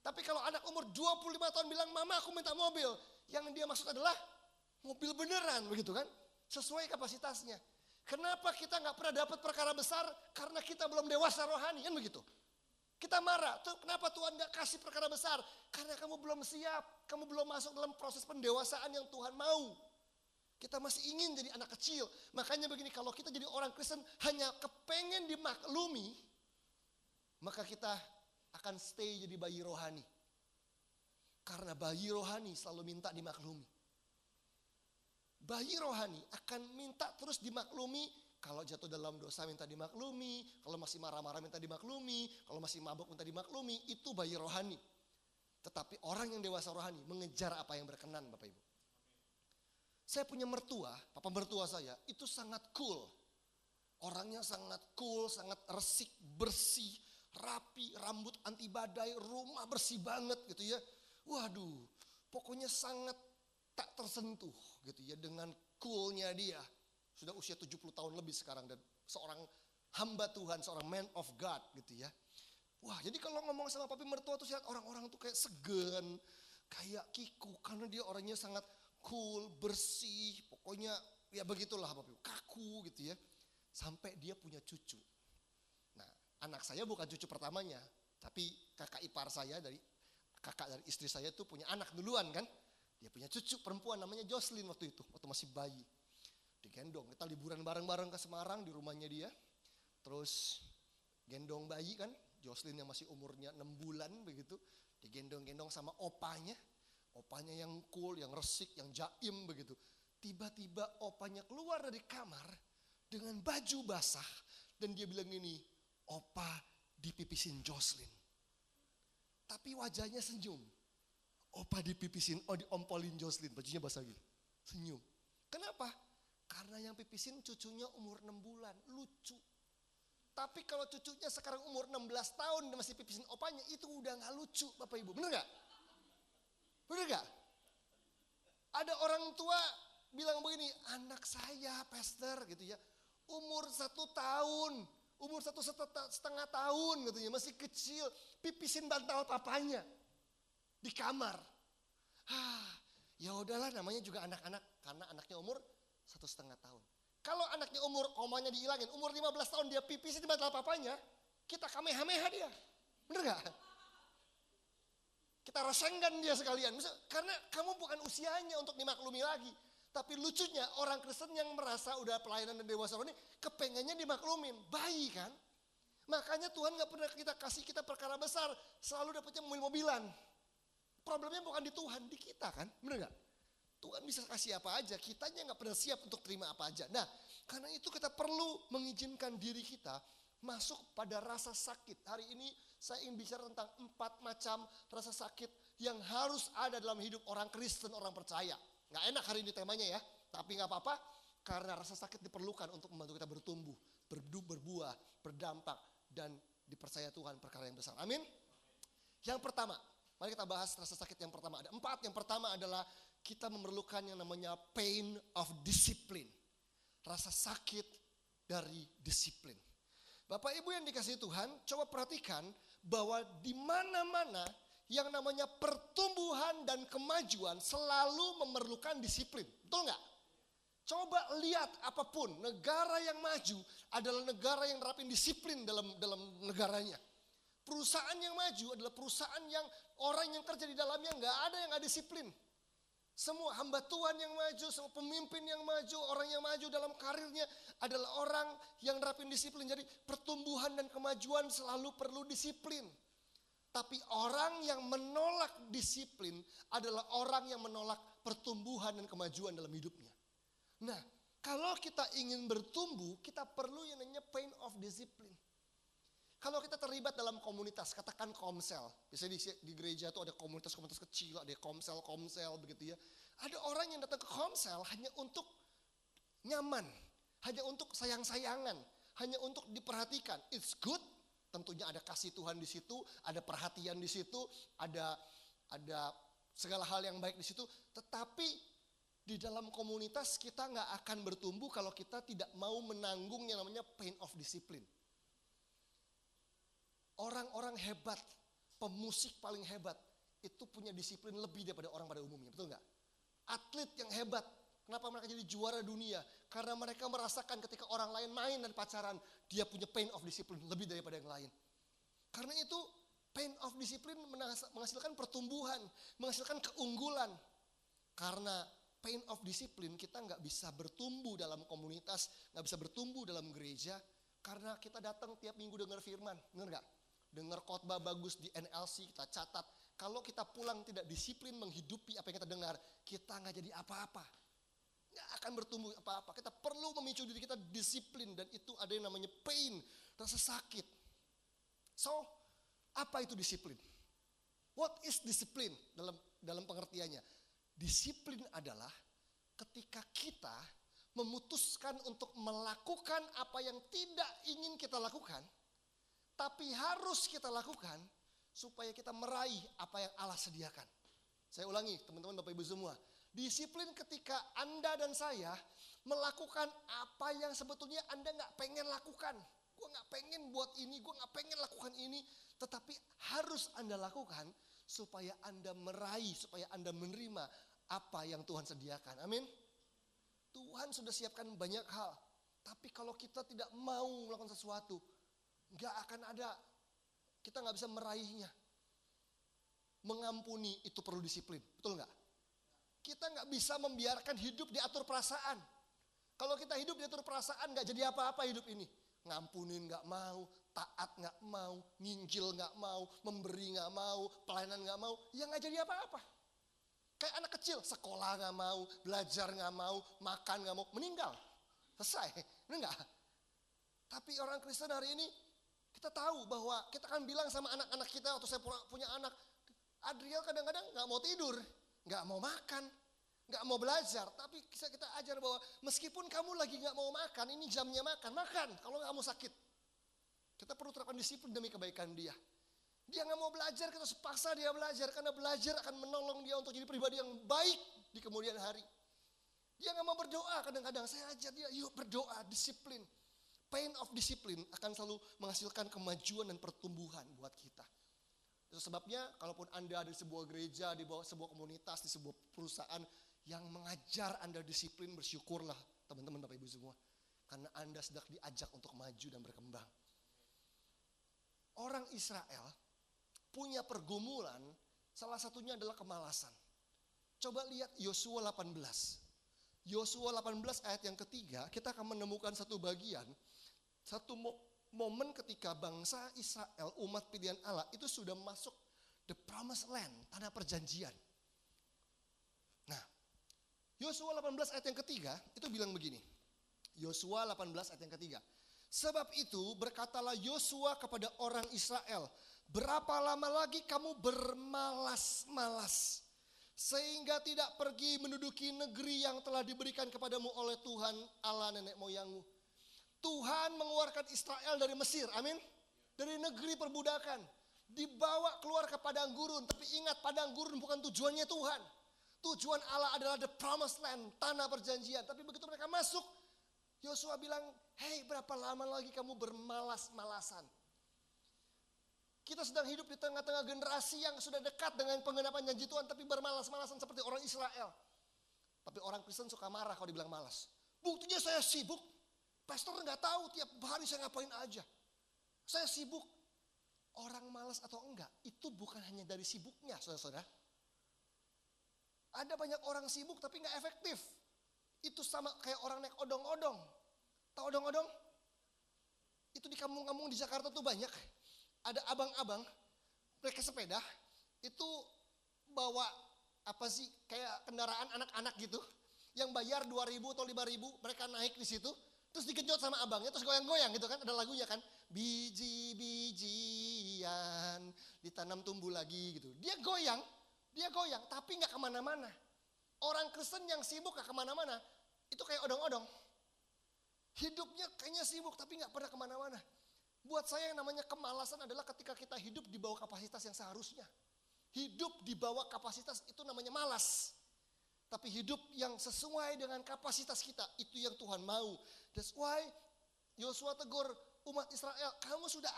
Tapi kalau anak umur 25 tahun bilang, mama aku minta mobil. Yang dia maksud adalah mobil beneran, begitu kan? Sesuai kapasitasnya. Kenapa kita gak pernah dapat perkara besar? Karena kita belum dewasa rohani, kan begitu? Kita marah, kenapa Tuhan gak kasih perkara besar? Karena kamu belum siap, kamu belum masuk dalam proses pendewasaan yang Tuhan mau. Kita masih ingin jadi anak kecil. Makanya begini, kalau kita jadi orang Kristen hanya kepengen dimaklumi, maka kita akan stay jadi bayi rohani. Karena bayi rohani selalu minta dimaklumi. Bayi rohani akan minta terus dimaklumi. Kalau jatuh dalam dosa minta dimaklumi. Kalau masih marah-marah minta dimaklumi. Kalau masih mabuk minta dimaklumi. Itu bayi rohani. Tetapi orang yang dewasa rohani mengejar apa yang berkenan Bapak Ibu. Saya punya mertua, papa mertua saya itu sangat cool. Orangnya sangat cool, sangat resik, bersih, rapi, rambut anti badai, rumah bersih banget gitu ya. Waduh, pokoknya sangat tak tersentuh gitu ya dengan coolnya dia. Sudah usia 70 tahun lebih sekarang dan seorang hamba Tuhan, seorang man of God gitu ya. Wah, jadi kalau ngomong sama papi mertua tuh lihat orang-orang tuh kayak segan, kayak kiku karena dia orangnya sangat cool, bersih, pokoknya ya begitulah Bapak Ibu, kaku gitu ya. Sampai dia punya cucu. Nah, anak saya bukan cucu pertamanya, Tapi kakak ipar saya kakak dari istri saya itu punya anak duluan kan. Dia punya cucu perempuan namanya Jocelyn waktu itu, waktu masih bayi. Digendong, kita liburan bareng-bareng ke Semarang di rumahnya dia. Terus gendong bayi kan, Jocelyn yang masih umurnya 6 bulan begitu. Digendong-gendong sama opanya. Opanya yang cool, yang resik, yang jaim begitu. Tiba-tiba opanya keluar dari kamar dengan baju basah. Dan dia bilang gini, opa dipipisin Jocelyn. Tapi wajahnya senyum. Opa dipipisin, diompolin Jocelyn, bajunya basah gitu. Senyum. Kenapa? Karena yang pipisin cucunya umur 6 bulan, lucu. Tapi kalau cucunya sekarang umur 16 tahun dan masih pipisin opanya, itu udah gak lucu Bapak Ibu, bener gak? Bener gak? Ada orang tua bilang begini, anak saya pastor gitu ya, umur 1 tahun, umur 1,5 tahun gitu ya, masih kecil, pipisin bantal papanya di kamar. Ya udahlah namanya juga anak-anak, karena anaknya umur 1,5 tahun. Kalau anaknya omanya dihilangin, umur 15 tahun dia pipisin di bantal papanya, kita kamehameha dia. Bener gak? Kita resenggan dia sekalian. Karena kamu bukan usianya untuk dimaklumi lagi. Tapi lucunya orang Kristen yang merasa udah pelayanan dan dewasa ini kepengennya dimaklumin. Bayi kan? Makanya Tuhan gak pernah kita kasih kita perkara besar. Selalu dapetnya mobil-mobilan. Problemnya bukan di Tuhan, di kita kan? Bener gak? Tuhan bisa kasih apa aja, kitanya gak pernah siap untuk terima apa aja. Nah, karena itu kita perlu mengizinkan diri kita masuk pada rasa sakit. Hari ini saya ingin bicara tentang 4 macam rasa sakit yang harus ada dalam hidup orang Kristen, orang percaya. Gak enak hari ini temanya ya, tapi gak apa-apa. Karena rasa sakit diperlukan untuk membantu kita bertumbuh, berbuah, berdampak, dan dipercaya Tuhan perkara yang besar. Amin. Yang pertama, mari kita bahas rasa sakit yang pertama. Ada 4, yang pertama adalah kita memerlukan yang namanya pain of discipline. Rasa sakit dari disiplin. Bapak Ibu yang dikasihi Tuhan, coba perhatikan bahwa di mana-mana yang namanya pertumbuhan dan kemajuan selalu memerlukan disiplin. Betul nggak? Coba lihat apapun, negara yang maju adalah negara yang nerapin disiplin dalam negaranya. Perusahaan yang maju adalah perusahaan yang orang yang kerja di dalamnya nggak ada yang nggak disiplin. Semua hamba Tuhan yang maju, semua pemimpin yang maju, orang yang maju dalam karirnya adalah orang yang nerapin disiplin. Jadi pertumbuhan dan kemajuan selalu perlu disiplin. Tapi orang yang menolak disiplin adalah orang yang menolak pertumbuhan dan kemajuan dalam hidupnya. Nah, kalau kita ingin bertumbuh, kita perlu yang namanya pain of discipline. Kalau kita terlibat dalam komunitas, katakan komsel. Biasanya di gereja itu ada komunitas-komunitas kecil, ada komsel begitu ya. Ada orang yang datang ke komsel hanya untuk nyaman, hanya untuk sayang-sayangan, hanya untuk diperhatikan. It's good, tentunya ada kasih Tuhan di situ, ada perhatian di situ, ada segala hal yang baik di situ. Tetapi di dalam komunitas kita nggak akan bertumbuh kalau kita tidak mau menanggung yang namanya pain of discipline. Orang-orang hebat, pemusik paling hebat, itu punya disiplin lebih daripada orang pada umumnya, betul nggak? Atlet yang hebat, kenapa mereka jadi juara dunia? Karena mereka merasakan ketika orang lain main dan pacaran, dia punya pain of discipline lebih daripada yang lain. Karena itu pain of discipline menghasilkan pertumbuhan, menghasilkan keunggulan. Karena pain of discipline kita nggak bisa bertumbuh dalam komunitas, nggak bisa bertumbuh dalam gereja, karena kita datang tiap minggu dengar firman, benar nggak? Dengar khotbah bagus di NLC, kita catat. Kalau kita pulang tidak disiplin menghidupi apa yang kita dengar, kita nggak jadi apa-apa. Nggak akan bertumbuh apa-apa. Kita perlu memicu diri kita disiplin dan itu ada yang namanya pain, rasa sakit. So, apa itu disiplin? What is discipline dalam pengertiannya? Disiplin adalah ketika kita memutuskan untuk melakukan apa yang tidak ingin kita lakukan, tapi harus kita lakukan supaya kita meraih apa yang Allah sediakan. Saya ulangi teman-teman Bapak Ibu semua. Disiplin ketika Anda dan saya melakukan apa yang sebetulnya Anda gak pengen lakukan. Gue gak pengen buat ini, gue gak pengen lakukan ini. Tetapi harus Anda lakukan supaya Anda meraih, supaya Anda menerima apa yang Tuhan sediakan. Amin. Tuhan sudah siapkan banyak hal. Tapi kalau kita tidak mau melakukan sesuatu, gak akan ada kita nggak bisa meraihnya. Mengampuni itu perlu disiplin, betul nggak? Kita nggak bisa membiarkan hidup diatur perasaan. Kalau kita hidup diatur perasaan nggak jadi apa-apa hidup ini. Ngampunin nggak mau, taat nggak mau, nginjil nggak mau, memberi nggak mau, pelayanan nggak mau, ya nggak jadi apa-apa. Kayak anak kecil, sekolah nggak mau, belajar nggak mau, makan nggak mau, meninggal. Selesai, benar nggak? Tapi orang Kristen hari ini, kita tahu bahwa kita akan bilang sama anak-anak kita, waktu saya punya anak, Adriel kadang-kadang nggak mau tidur, nggak mau makan, nggak mau belajar. Tapi kita ajar bahwa meskipun kamu lagi nggak mau makan, ini jamnya makan, kalau nggak mau sakit. Kita perlu terapkan disiplin demi kebaikan dia. Dia nggak mau belajar, kita paksa dia belajar, karena belajar akan menolong dia untuk jadi pribadi yang baik di kemudian hari. Dia nggak mau berdoa, kadang-kadang saya ajar dia, yuk berdoa, disiplin. Pain of discipline akan selalu menghasilkan kemajuan dan pertumbuhan buat kita. Itu sebabnya kalaupun Anda ada di sebuah gereja, di bawah sebuah komunitas, di sebuah perusahaan yang mengajar Anda disiplin, bersyukurlah teman-teman Bapak Ibu semua. Karena Anda sedang diajak untuk maju dan berkembang. Orang Israel punya pergumulan, salah satunya adalah kemalasan. Coba lihat Yosua 18. Yosua 18 ayat yang ketiga, kita akan menemukan satu bagian, satu momen ketika bangsa Israel, umat pilihan Allah itu sudah masuk the promised land, tanah perjanjian. Nah, Yosua 18 ayat yang ketiga itu bilang begini. Yosua 18 ayat yang ketiga. Sebab itu berkatalah Yosua kepada orang Israel, berapa lama lagi kamu bermalas-malas sehingga tidak pergi menduduki negeri yang telah diberikan kepadamu oleh Tuhan Allah nenek moyangmu. Tuhan mengeluarkan Israel dari Mesir, amin. Dari negeri perbudakan. Dibawa keluar ke padang gurun. Tapi ingat, padang gurun bukan tujuannya Tuhan. Tujuan Allah adalah the promised land, tanah perjanjian. Tapi begitu mereka masuk, Yosua bilang, hei berapa lama lagi kamu bermalas-malasan. Kita sedang hidup di tengah-tengah generasi yang sudah dekat dengan penggenapan janji Tuhan, tapi bermalas-malasan seperti orang Israel. Tapi orang Kristen suka marah kalau dibilang malas. Buktinya saya sibuk. Pastor nggak tahu tiap hari saya ngapain aja. Saya sibuk. Orang malas atau enggak, itu bukan hanya dari sibuknya, saudara-saudara. Ada banyak orang sibuk tapi nggak efektif. Itu sama kayak orang naik odong-odong. Tahu odong-odong? Itu di kampung-kampung di Jakarta tuh banyak. Ada abang-abang, mereka sepeda, itu bawa apa sih, kayak kendaraan anak-anak gitu. Yang bayar 2.000 atau 5.000, mereka naik di situ. Terus digenjot sama abangnya, terus goyang-goyang gitu kan, ada lagunya kan. Biji-bijian ditanam tumbuh lagi gitu. Dia goyang, tapi gak kemana-mana. Orang Kristen yang sibuk gak kemana-mana, itu kayak odong-odong. Hidupnya kayaknya sibuk tapi gak pernah kemana-mana. Buat saya yang namanya kemalasan adalah ketika kita hidup di bawah kapasitas yang seharusnya. Hidup di bawah kapasitas itu namanya malas. Tapi hidup yang sesuai dengan kapasitas kita, itu yang Tuhan mau. That's why Yosua tegur umat Israel, kamu sudah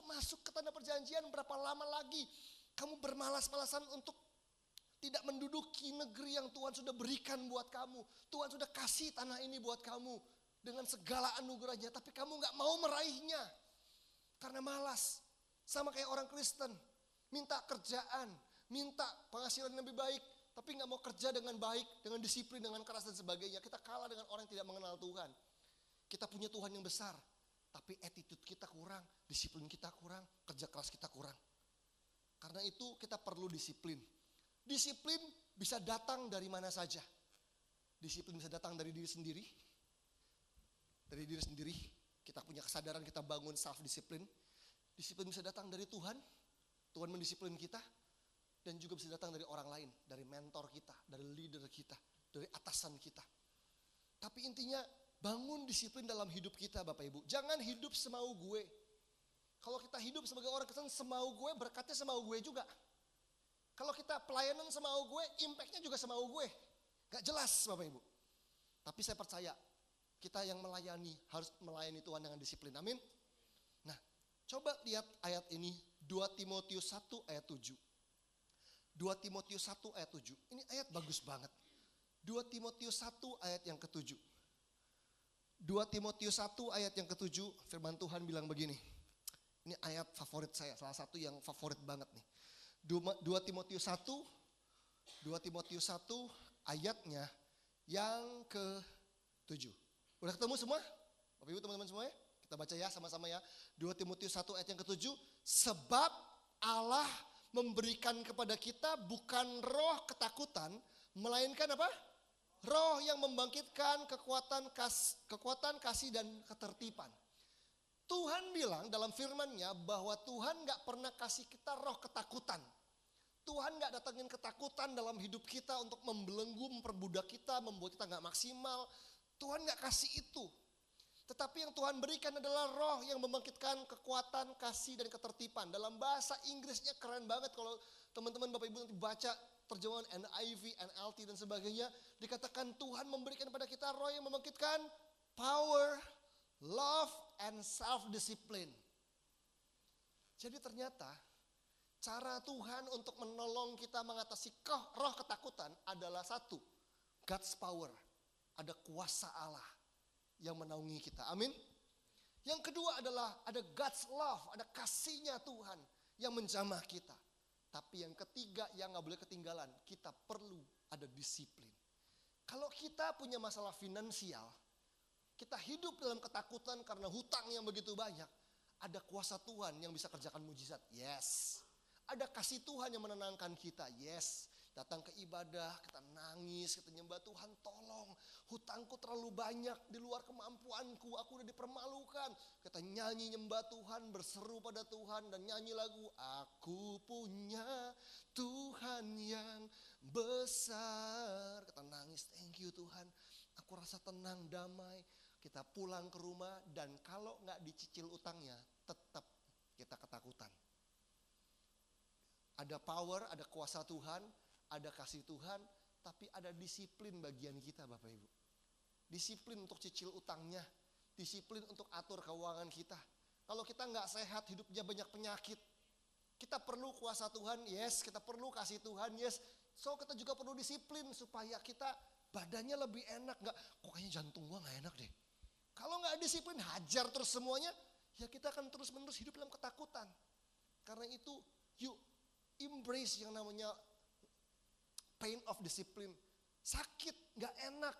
masuk ke tanah perjanjian, berapa lama lagi kamu bermalas-malasan untuk tidak menduduki negeri yang Tuhan sudah berikan buat kamu. Tuhan sudah kasih tanah ini buat kamu dengan segala anugerahnya, tapi kamu gak mau meraihnya karena malas. Sama kayak orang Kristen, minta kerjaan, minta penghasilan lebih baik, tapi gak mau kerja dengan baik, dengan disiplin, dengan keras dan sebagainya. Kita kalah dengan orang yang tidak mengenal Tuhan. Kita punya Tuhan yang besar, tapi attitude kita kurang, disiplin kita kurang, kerja keras kita kurang. Karena itu kita perlu disiplin. Disiplin bisa datang dari mana saja. Disiplin bisa datang dari diri sendiri. Dari diri sendiri, kita punya kesadaran, kita bangun self-disiplin. Disiplin bisa datang dari Tuhan. Tuhan mendisiplin kita. Dan juga bisa datang dari orang lain, dari mentor kita, dari leader kita, dari atasan kita. Tapi intinya bangun disiplin dalam hidup kita Bapak Ibu. Jangan hidup semau gue. Kalau kita hidup sebagai orang Kristen semau gue, berkatnya semau gue juga. Kalau kita pelayanan semau gue, impactnya juga semau gue. Gak jelas Bapak Ibu. Tapi saya percaya kita yang melayani harus melayani Tuhan dengan disiplin. Amin. Nah, coba lihat ayat ini 2 Timotius 1 ayat 7. 2 Timotius 1 ayat 7. Ini ayat bagus banget. 2 Timotius 1 ayat yang ke-7. 2 Timotius 1 ayat yang ke-7 firman Tuhan bilang begini. Ini ayat favorit saya, salah satu yang favorit banget nih. 2 Timotius 1 ayatnya yang ke-7. Udah ketemu semua? Bapak Ibu teman-teman semua ya? Kita baca ya sama-sama ya. 2 Timotius 1 ayat yang ke-7. Sebab Allah memberikan kepada kita bukan roh ketakutan, melainkan apa? Roh yang membangkitkan kekuatan kasih dan ketertiban. Tuhan bilang dalam firman-Nya bahwa Tuhan gak pernah kasih kita roh ketakutan. Tuhan gak datangin ketakutan dalam hidup kita untuk membelenggu, memperbudak kita, membuat kita gak maksimal. Tuhan gak kasih itu. Tetapi yang Tuhan berikan adalah roh yang membangkitkan kekuatan, kasih, dan ketertiban. Dalam bahasa Inggrisnya keren banget kalau teman-teman Bapak Ibu nanti baca terjemahan NIV, NLT dan sebagainya. Dikatakan Tuhan memberikan kepada kita roh yang membangkitkan power, love, and self-discipline. Jadi ternyata cara Tuhan untuk menolong kita mengatasi roh ketakutan adalah satu, God's power. Ada kuasa Allah yang menaungi kita. Amin. Yang kedua adalah ada God's love, ada kasihnya Tuhan yang menjamah kita. Tapi yang ketiga yang gak boleh ketinggalan, kita perlu ada disiplin. Kalau kita punya masalah finansial, kita hidup dalam ketakutan karena hutang yang begitu banyak, ada kuasa Tuhan yang bisa kerjakan mujizat. Yes. Ada kasih Tuhan yang menenangkan kita. Yes. Datang ke ibadah, kita nangis, kita nyembah Tuhan, tolong. Hutangku terlalu banyak, di luar kemampuanku, aku udah dipermalukan. Kita nyanyi nyembah Tuhan, berseru pada Tuhan dan nyanyi lagu, aku punya Tuhan yang besar. Kita nangis, thank you Tuhan. Aku rasa tenang, damai. Kita pulang ke rumah dan kalau gak dicicil utangnya, tetap kita ketakutan. Ada power, ada kuasa Tuhan, ada kasih Tuhan, tapi ada disiplin bagian kita Bapak Ibu. Disiplin untuk cicil utangnya, disiplin untuk atur keuangan kita. Kalau kita gak sehat, hidupnya banyak penyakit, kita perlu kuasa Tuhan, yes. Kita perlu kasih Tuhan, yes. So kita juga perlu disiplin supaya kita badannya lebih enak. Kok kayaknya jantung gua gak enak deh. Kalau gak disiplin, hajar terus semuanya, ya kita akan terus-menerus hidup dalam ketakutan. Karena itu, yuk embrace yang namanya pain of discipline. Sakit, gak enak.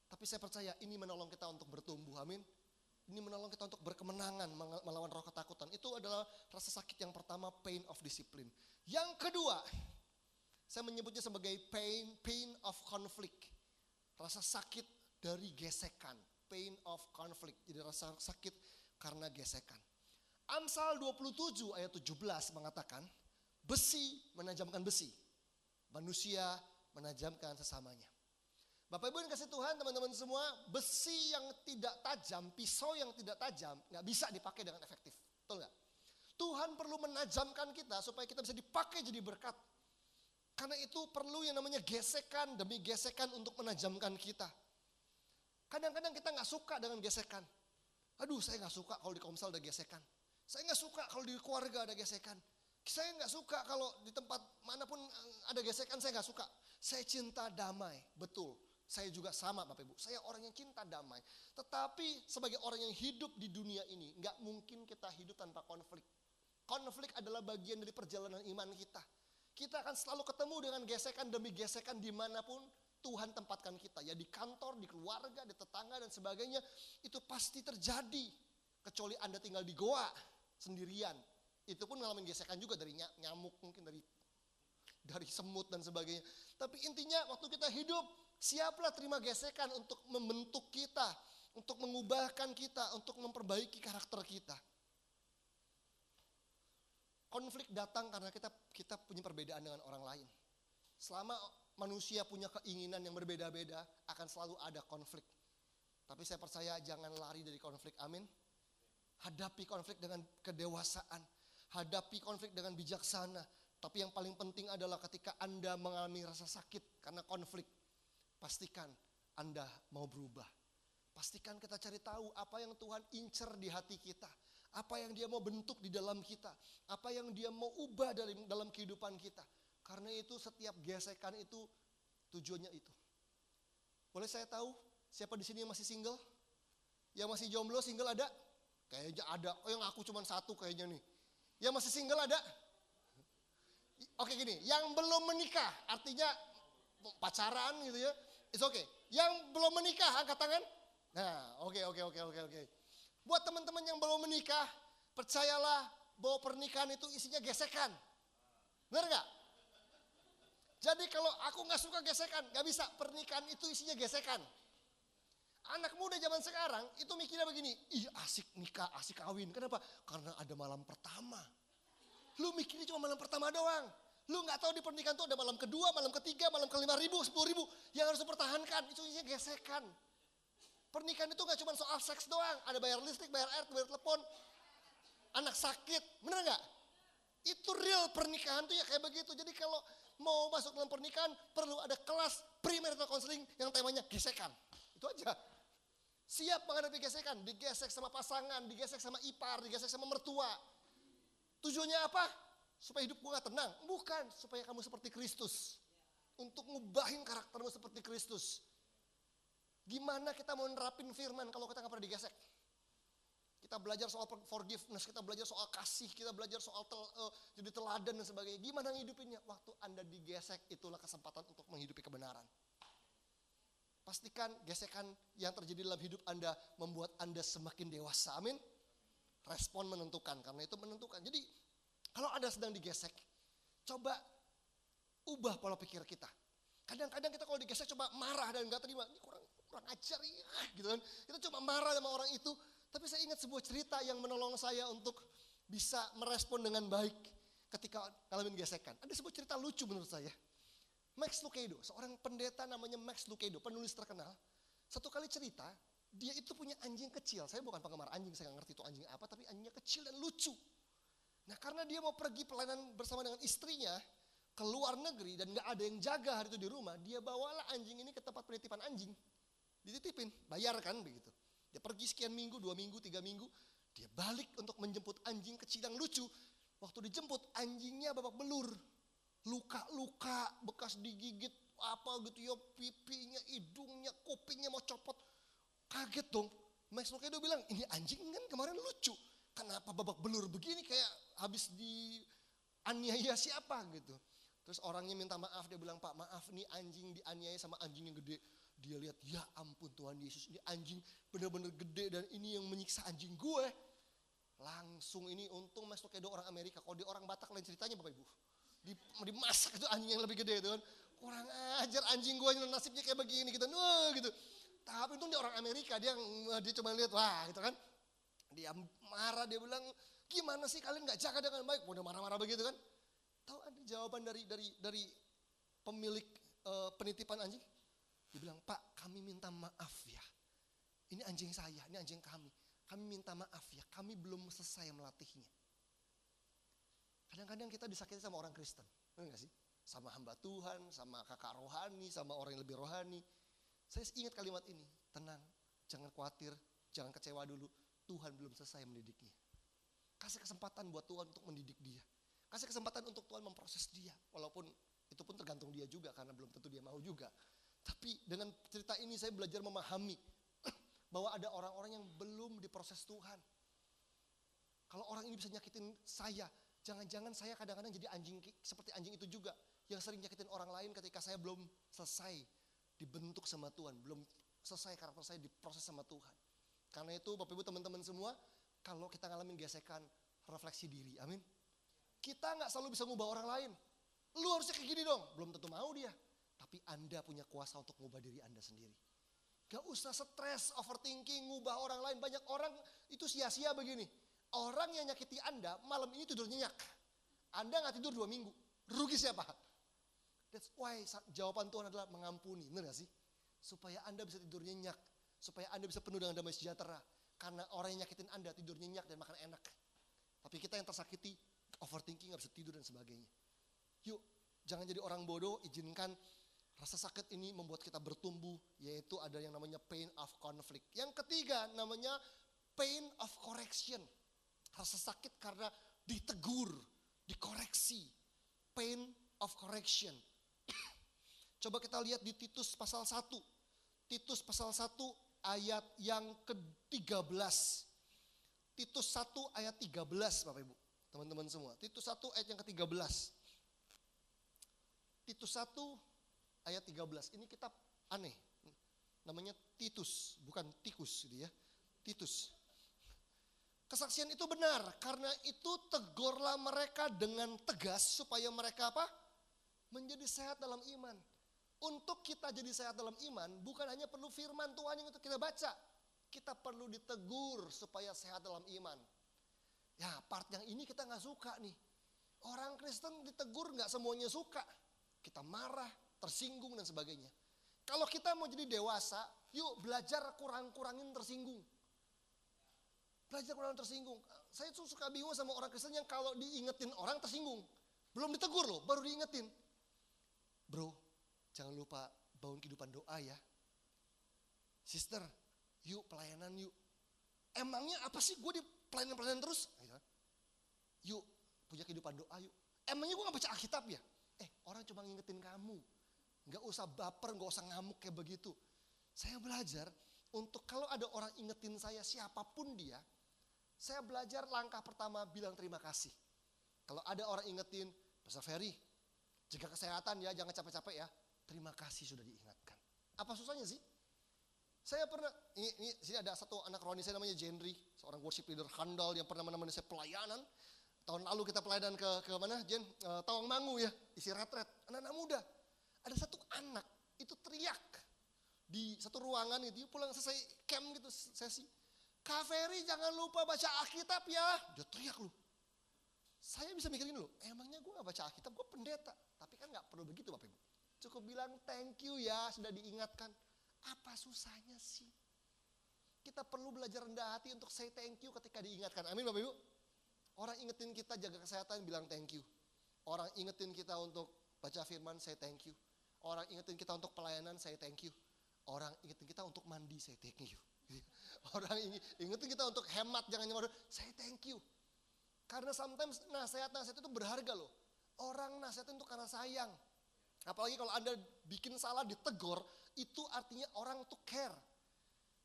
Tapi saya percaya ini menolong kita untuk bertumbuh, amin. Ini menolong kita untuk berkemenangan melawan roh ketakutan. Itu adalah rasa sakit yang pertama, pain of discipline. Yang kedua, saya menyebutnya sebagai pain of conflict. Rasa sakit dari gesekan. Pain of conflict. Jadi rasa sakit karena gesekan. Amsal 27 ayat 17 mengatakan, besi menajamkan besi, manusia menajamkan sesamanya. Bapak Ibu yang kasih Tuhan, teman-teman semua, besi yang tidak tajam, pisau yang tidak tajam, gak bisa dipakai dengan efektif. Betul gak? Tuhan perlu menajamkan kita supaya kita bisa dipakai jadi berkat. Karena itu perlu yang namanya gesekan demi gesekan untuk menajamkan kita. Kadang-kadang kita gak suka dengan gesekan. Aduh, saya gak suka kalau di Komsel ada gesekan. Saya gak suka kalau di keluarga ada gesekan. Saya gak suka kalau di tempat manapun ada gesekan, saya gak suka. Saya cinta damai, betul. Saya juga sama Bapak Ibu, saya orang yang cinta damai. Tetapi sebagai orang yang hidup di dunia ini, gak mungkin kita hidup tanpa konflik. Konflik adalah bagian dari perjalanan iman kita. Kita akan selalu ketemu dengan gesekan demi gesekan dimanapun Tuhan tempatkan kita. Ya di kantor, di keluarga, di tetangga dan sebagainya. Itu pasti terjadi. Kecuali Anda tinggal di goa sendirian. Itu pun ngalamin gesekan juga dari nyamuk, mungkin dari semut dan sebagainya. Tapi intinya waktu kita hidup, siaplah terima gesekan untuk membentuk kita, untuk mengubahkan kita, untuk memperbaiki karakter kita. Konflik datang karena kita punya perbedaan dengan orang lain. Selama manusia punya keinginan yang berbeda-beda, akan selalu ada konflik. Tapi saya percaya jangan lari dari konflik, amin. Hadapi konflik dengan kedewasaan. Hadapi konflik dengan bijaksana. Tapi yang paling penting adalah ketika Anda mengalami rasa sakit karena konflik, pastikan Anda mau berubah. Pastikan kita cari tahu apa yang Tuhan incer di hati kita. Apa yang dia mau bentuk di dalam kita. Apa yang dia mau ubah dalam kehidupan kita. Karena itu setiap gesekan itu tujuannya itu. Boleh saya tahu siapa di sini yang masih single? Yang masih jomblo, single ada? Kayaknya ada, yang aku cuma satu kayaknya nih. Yang masih single ada? Oke gini, yang belum menikah, artinya pacaran gitu ya, it's okay. Yang belum menikah, angkat tangan. Nah, oke. Buat teman-teman yang belum menikah, percayalah bahwa pernikahan itu isinya gesekan. Benar gak? Jadi kalau aku gak suka gesekan, gak bisa, pernikahan itu isinya gesekan. Anak muda zaman sekarang itu mikirnya begini, ih asik nikah, asik kawin. Kenapa? Karena ada malam pertama. Lu mikirnya cuma malam pertama doang. Lu gak tahu di pernikahan tuh ada malam kedua, malam ketiga, malam ke-5.000, 10.000 yang harus dipertahankan. Itu isinya gesekan. Pernikahan itu gak cuma soal seks doang. Ada bayar listrik, bayar air, bayar telepon. Anak sakit, bener gak? Itu real pernikahan tuh ya kayak begitu. Jadi kalau mau masuk dalam pernikahan perlu ada kelas premarital counseling yang temanya gesekan. Itu aja. Siap menghadapi gesekan, digesek sama pasangan, digesek sama ipar, digesek sama mertua. Tujuannya apa? Supaya hidup gue gak tenang. Bukan, supaya kamu seperti Kristus. Untuk ngubahin karaktermu seperti Kristus. Gimana kita mau nerapin firman kalau kita gak pernah digesek? Kita belajar soal forgiveness, kita belajar soal kasih, kita belajar soal jadi teladan dan sebagainya. Gimana ngehidupinnya? Waktu Anda digesek, itulah kesempatan untuk menghidupi kebenaran. Pastikan gesekan yang terjadi dalam hidup Anda membuat Anda semakin dewasa. Amin. Respon menentukan, karena itu menentukan. Jadi kalau Anda sedang digesek, coba ubah pola pikir kita. Kadang-kadang kita kalau digesek coba marah dan gak terima. Ini kurang ajar ya, gitu kan. Kita coba marah sama orang itu. Tapi saya ingat sebuah cerita yang menolong saya untuk bisa merespon dengan baik ketika ngalamin gesekan. Ada sebuah cerita lucu menurut saya. Max Lucado, seorang pendeta namanya Max Lucado, penulis terkenal. Satu kali cerita, dia itu punya anjing kecil. Saya bukan penggemar anjing, saya gak ngerti itu anjing apa, tapi anjingnya kecil dan lucu. Nah karena dia mau pergi pelayanan bersama dengan istrinya ke luar negeri dan gak ada yang jaga hari itu di rumah, dia bawalah anjing ini ke tempat penitipan anjing. Dititipin, bayar kan begitu. Dia pergi sekian minggu, 2 minggu, 3 minggu, dia balik untuk menjemput anjing kecil yang lucu. Waktu dijemput, anjingnya babak belur. Luka-luka, bekas digigit, apa gitu ya, pipinya, hidungnya, kupingnya mau copot. Kaget dong. Max Lucado bilang, ini anjing kan kemarin lucu. Kenapa babak belur begini, kayak habis dianiaya siapa gitu. Terus orangnya minta maaf, dia bilang, Pak maaf nih anjing dianiaya sama anjing yang gede. Dia lihat, ya ampun Tuhan Yesus, ini anjing benar-benar gede dan ini yang menyiksa anjing gue. Langsung ini, untung Max Lucado orang Amerika, kalau dia orang Batak lain ceritanya Bapak Ibu. Dimasak itu anjing yang lebih gede itu kan. Kurang ajar anjing gue nasibnya kayak begini gitu. Gitu. Tapi untung dia orang Amerika, dia cuma lihat wah gitu kan. Dia marah, dia bilang gimana sih kalian gak jaga dengan baik. Udah marah-marah begitu kan. Tahu ada jawaban dari pemilik penitipan anjing? Dia bilang, Pak kami minta maaf ya. Ini anjing saya, ini anjing kami. Kami minta maaf ya, kami belum selesai melatihnya. Kadang-kadang kita disakiti sama orang Kristen, benar gak sih? Sama hamba Tuhan, sama kakak rohani, sama orang yang lebih rohani. Saya ingat kalimat ini, tenang, jangan khawatir, jangan kecewa dulu. Tuhan belum selesai mendidiknya. Kasih kesempatan buat Tuhan untuk mendidik dia. Kasih kesempatan untuk Tuhan memproses dia. Walaupun itu pun tergantung dia juga, karena belum tentu dia mau juga. Tapi dengan cerita ini saya belajar memahami bahwa ada orang-orang yang belum diproses Tuhan. Kalau orang ini bisa nyakitin saya, jangan-jangan saya kadang-kadang jadi anjing seperti anjing itu juga. Yang sering nyakitin orang lain ketika saya belum selesai dibentuk sama Tuhan. Belum selesai karakter saya diproses sama Tuhan. Karena itu Bapak Ibu teman-teman semua, kalau kita ngalamin gesekan, refleksi diri, amin. Kita gak selalu bisa ngubah orang lain. Lu harusnya kayak gini dong, belum tentu mau dia. Tapi Anda punya kuasa untuk ngubah diri Anda sendiri. Gak usah stres, overthinking, ngubah orang lain. Banyak orang itu sia-sia begini. Orang yang nyakiti Anda malam ini tidur nyenyak. Anda gak tidur 2 minggu. Rugi siapa? That's why jawaban Tuhan adalah mengampuni. Benar gak sih? Supaya Anda bisa tidur nyenyak. Supaya Anda bisa penuh dengan damai sejahtera. Karena orang yang nyakitin Anda tidur nyenyak dan makan enak. Tapi kita yang tersakiti, overthinking gak bisa tidur dan sebagainya. Yuk, jangan jadi orang bodoh, izinkan rasa sakit ini membuat kita bertumbuh. Yaitu ada yang namanya pain of conflict. Yang ketiga namanya pain of correction. Rasa sakit karena ditegur, dikoreksi. Pain of correction. Coba kita lihat di Titus pasal 1. Titus pasal 1 ayat yang ke-13. Titus 1 ayat 13 Bapak Ibu. Teman-teman semua. Titus 1 ayat yang ke-13. Titus 1 ayat 13. Ini kitab aneh. Namanya Titus, bukan tikus gitu ya. Titus. Kesaksian itu benar, karena itu tegurlah mereka dengan tegas supaya mereka apa? Menjadi sehat dalam iman. Untuk kita jadi sehat dalam iman, bukan hanya perlu firman Tuhan yang untuk kita baca. Kita perlu ditegur supaya sehat dalam iman. Ya, part yang ini kita nggak suka nih. Orang Kristen ditegur nggak semuanya suka. Kita marah, tersinggung dan sebagainya. Kalau kita mau jadi dewasa, yuk belajar kurang-kurangin tersinggung. Belajar kurang tersinggung. Saya tuh suka bingung sama orang Kristen yang kalau diingetin orang tersinggung. Belum ditegur loh, baru diingetin. Bro, jangan lupa bangun kehidupan doa ya. Sister, yuk pelayanan yuk. Emangnya apa sih gue di pelayanan terus? Yuk, punya kehidupan doa yuk. Emangnya gue gak baca Alkitab ya? Orang cuma ngingetin kamu. Gak usah baper, gak usah ngamuk kayak begitu. Saya belajar untuk kalau ada orang ingetin saya siapapun dia, saya belajar langkah pertama bilang terima kasih. Kalau ada orang ingetin, Pastor Ferry, jaga kesehatan ya, jangan capek-capek ya. Terima kasih sudah diingatkan. Apa susahnya sih? Saya pernah, ini sini ada satu anak rohani saya namanya Jendri, seorang worship leader handal yang pernah menemani saya pelayanan. Tahun lalu kita pelayanan ke mana Jen? Tawangmangu ya, isi retret, anak-anak muda. Ada satu anak, itu teriak di satu ruangan itu, pulang selesai camp gitu sesi. Kak Ferry jangan lupa baca Alkitab ya. Dia teriak loh. Saya bisa mikirin loh, emangnya gue gak baca Alkitab, gue pendeta. Tapi kan gak perlu begitu Bapak Ibu. Cukup bilang thank you ya, sudah diingatkan. Apa susahnya sih? Kita perlu belajar rendah hati untuk say thank you ketika diingatkan. Amin Bapak Ibu. Orang ingetin kita jaga kesehatan, bilang thank you. Orang ingetin kita untuk baca firman, say thank you. Orang ingetin kita untuk pelayanan, say thank you. Orang ingetin kita untuk mandi, say thank you. Orang ingetin kita untuk hemat, jangan nyemar, say thank you. Karena sometimes nasihat-nasihat itu berharga loh. Orang nasihatin itu karena sayang. Apalagi kalau Anda bikin salah ditegur, itu artinya orang tuh care.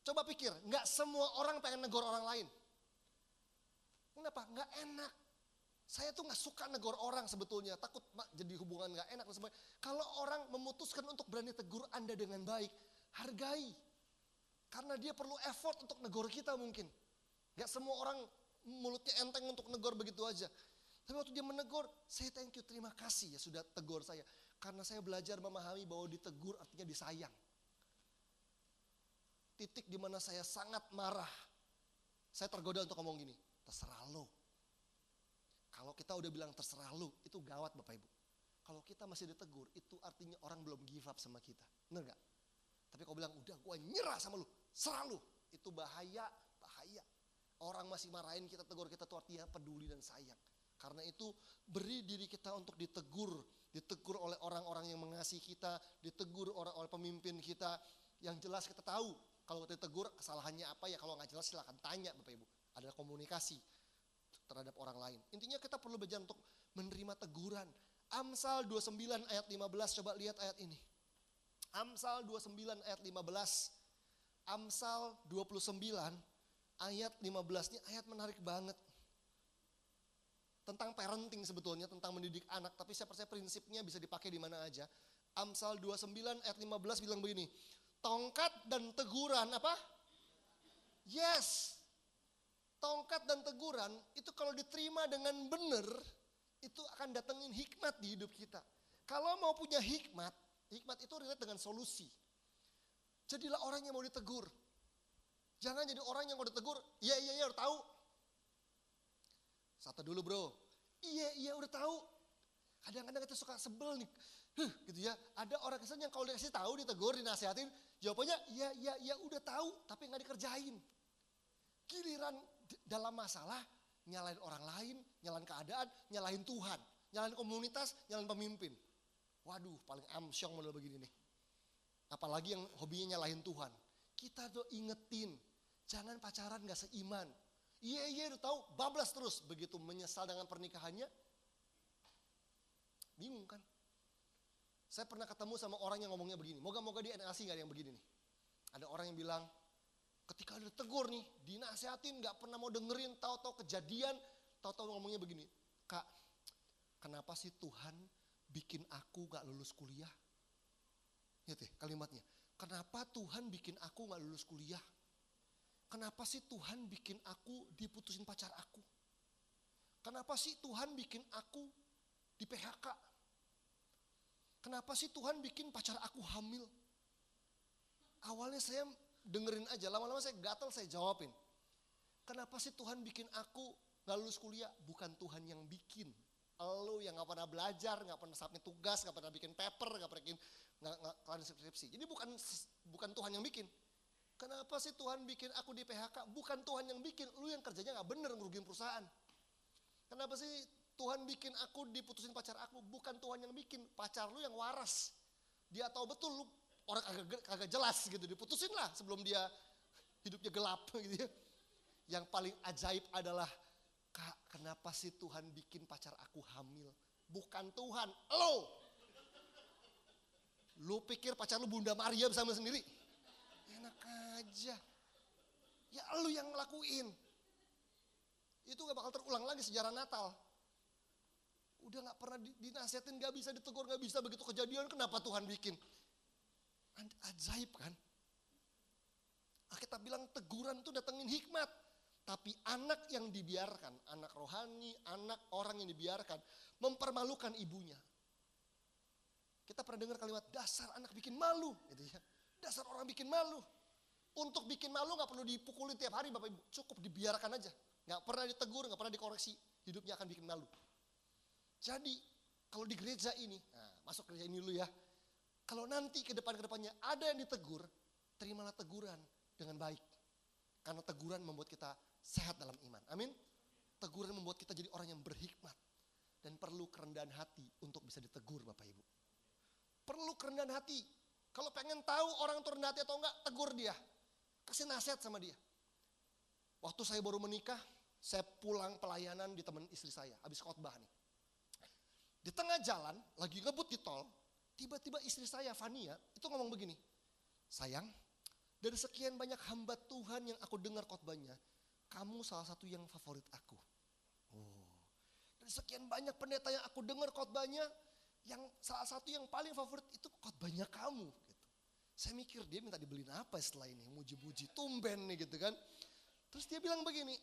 Coba pikir, gak semua orang pengen negor orang lain. Kenapa? Gak enak. Saya tuh gak suka negor orang sebetulnya, takut jadi hubungan gak enak. Kalau orang memutuskan untuk berani tegur Anda dengan baik, hargai. Karena dia perlu effort untuk negor kita mungkin. Gak semua orang mulutnya enteng untuk negor begitu aja. Tapi waktu dia menegur, saya thank you, terima kasih ya sudah tegur saya. Karena saya belajar memahami bahwa ditegur artinya disayang. Titik dimana saya sangat marah. Saya tergoda untuk ngomong gini, terserah lo. Kalau kita udah bilang terserah lo, itu gawat Bapak Ibu. Kalau kita masih ditegur, itu artinya orang belum give up sama kita. Bener gak? Tapi kalau bilang udah gue nyerah sama lu, serah lu. Itu bahaya, bahaya. Orang masih marahin kita, tegur kita, itu artinya peduli dan sayang. Karena itu beri diri kita untuk ditegur. Ditegur oleh orang-orang yang mengasihi kita, ditegur oleh pemimpin kita. Yang jelas kita tahu, kalau kita ditegur kesalahannya apa ya, kalau nggak jelas silahkan tanya Bapak Ibu. Ada komunikasi terhadap orang lain. Intinya kita perlu belajar untuk menerima teguran. Amsal 29 ayat 15, coba lihat ayat ini. Amsal 29 ayat 15, Amsal 29 ayat 15 ini ayat menarik banget. Tentang parenting sebetulnya, tentang mendidik anak, tapi saya percaya prinsipnya bisa dipakai di mana aja. Amsal 29 ayat 15 bilang begini, tongkat dan teguran apa? Yes, tongkat dan teguran itu kalau diterima dengan benar, itu akan datengin hikmat di hidup kita. Kalau mau punya hikmat, hikmat itu relate dengan solusi. Jadilah orang yang mau ditegur. Jangan jadi orang yang mau ditegur, iya udah tahu. Satu dulu bro, iya udah tahu. Kadang-kadang kita suka sebel nih, gitu ya. Ada orang Kristen yang kalau dikasih tahu, ditegur, dinasihatin, jawabannya iya udah tahu, tapi nggak dikerjain. Giliran dalam masalah, nyalain orang lain, nyalain keadaan, nyalain Tuhan, nyalain komunitas, nyalain pemimpin. Waduh, paling amsyong model begini nih. Apalagi yang hobinya nyalahin Tuhan. Kita tuh ingetin, jangan pacaran gak seiman. Iya udah tahu, bablas terus. Begitu menyesal dengan pernikahannya, bingung kan. Saya pernah ketemu sama orang yang ngomongnya begini. Moga-moga di NLC gak ada yang begini nih. Ada orang yang bilang, Ketika ada tegur nih, dinasehatin gak pernah mau dengerin, tahu-tahu kejadian, tahu-tahu ngomongnya begini, Kak, kenapa sih Tuhan bikin aku gak lulus kuliah? Lihat ya kalimatnya, kenapa Tuhan bikin aku gak lulus kuliah? Kenapa sih Tuhan bikin aku diputusin pacar aku? Kenapa sih Tuhan bikin aku di PHK? Kenapa sih Tuhan bikin pacar aku hamil? Awalnya saya dengerin aja, lama-lama saya gatal, saya jawabin. Kenapa sih Tuhan bikin aku gak lulus kuliah? Bukan Tuhan yang bikin. Lu yang gak pernah belajar, gak pernah submit tugas, gak pernah bikin paper, gak pernah bikin kalian skripsi. Jadi bukan Tuhan yang bikin. Kenapa sih Tuhan bikin aku di PHK? Bukan Tuhan yang bikin, lu yang kerjanya gak bener ngerugiin perusahaan. Kenapa sih Tuhan bikin aku diputusin pacar aku? Bukan Tuhan yang bikin, pacar lu yang waras. Dia tahu betul lu orang kagak jelas gitu, diputusin lah sebelum dia hidupnya gelap gitu ya. Yang paling ajaib adalah, Kak, kenapa sih Tuhan bikin pacar aku hamil? Bukan Tuhan, lo. Lu pikir pacar lu Bunda Maria bisa hamil sendiri? Enak aja. Ya lu yang ngelakuin. Itu gak bakal terulang lagi sejarah Natal. Udah gak pernah dinasihatin, gak bisa ditegur, gak bisa, begitu kejadian kenapa Tuhan bikin? Ajaib kan? Kita bilang teguran itu datengin hikmat. Tapi anak yang dibiarkan, anak rohani, anak orang yang dibiarkan, mempermalukan ibunya. Kita pernah dengar kalimat, dasar anak bikin malu. Gitu ya. Dasar orang bikin malu. Untuk bikin malu gak perlu dipukulin tiap hari Bapak Ibu. Cukup dibiarkan aja. Gak pernah ditegur, gak pernah dikoreksi. Hidupnya akan bikin malu. Jadi kalau di gereja ini, nah, masuk gereja ini dulu ya. Kalau nanti ke depannya ada yang ditegur, terimalah teguran dengan baik. Karena teguran membuat kita sehat dalam iman. Amin. Teguran membuat kita jadi orang yang berhikmat. Dan perlu kerendahan hati untuk bisa ditegur Bapak Ibu. Perlu kerendahan hati. Kalau pengen tahu orang itu rendah hati atau enggak, tegur dia. Kasih nasihat sama dia. Waktu saya baru menikah, saya pulang pelayanan di teman istri saya. Habis khotbah nih. Di tengah jalan, lagi ngebut di tol. Tiba-tiba istri saya, Fania, itu ngomong begini. Sayang, dari sekian banyak hamba Tuhan yang aku dengar khotbahnya, kamu salah satu yang favorit aku. Oh. Dari sekian banyak pendeta yang aku dengar khotbahnya, yang salah satu yang paling favorit itu khotbahnya kamu. Gitu. Saya mikir dia minta dibeliin apa setelah ini, muji-muji, tumben nih gitu kan. Terus dia bilang begini,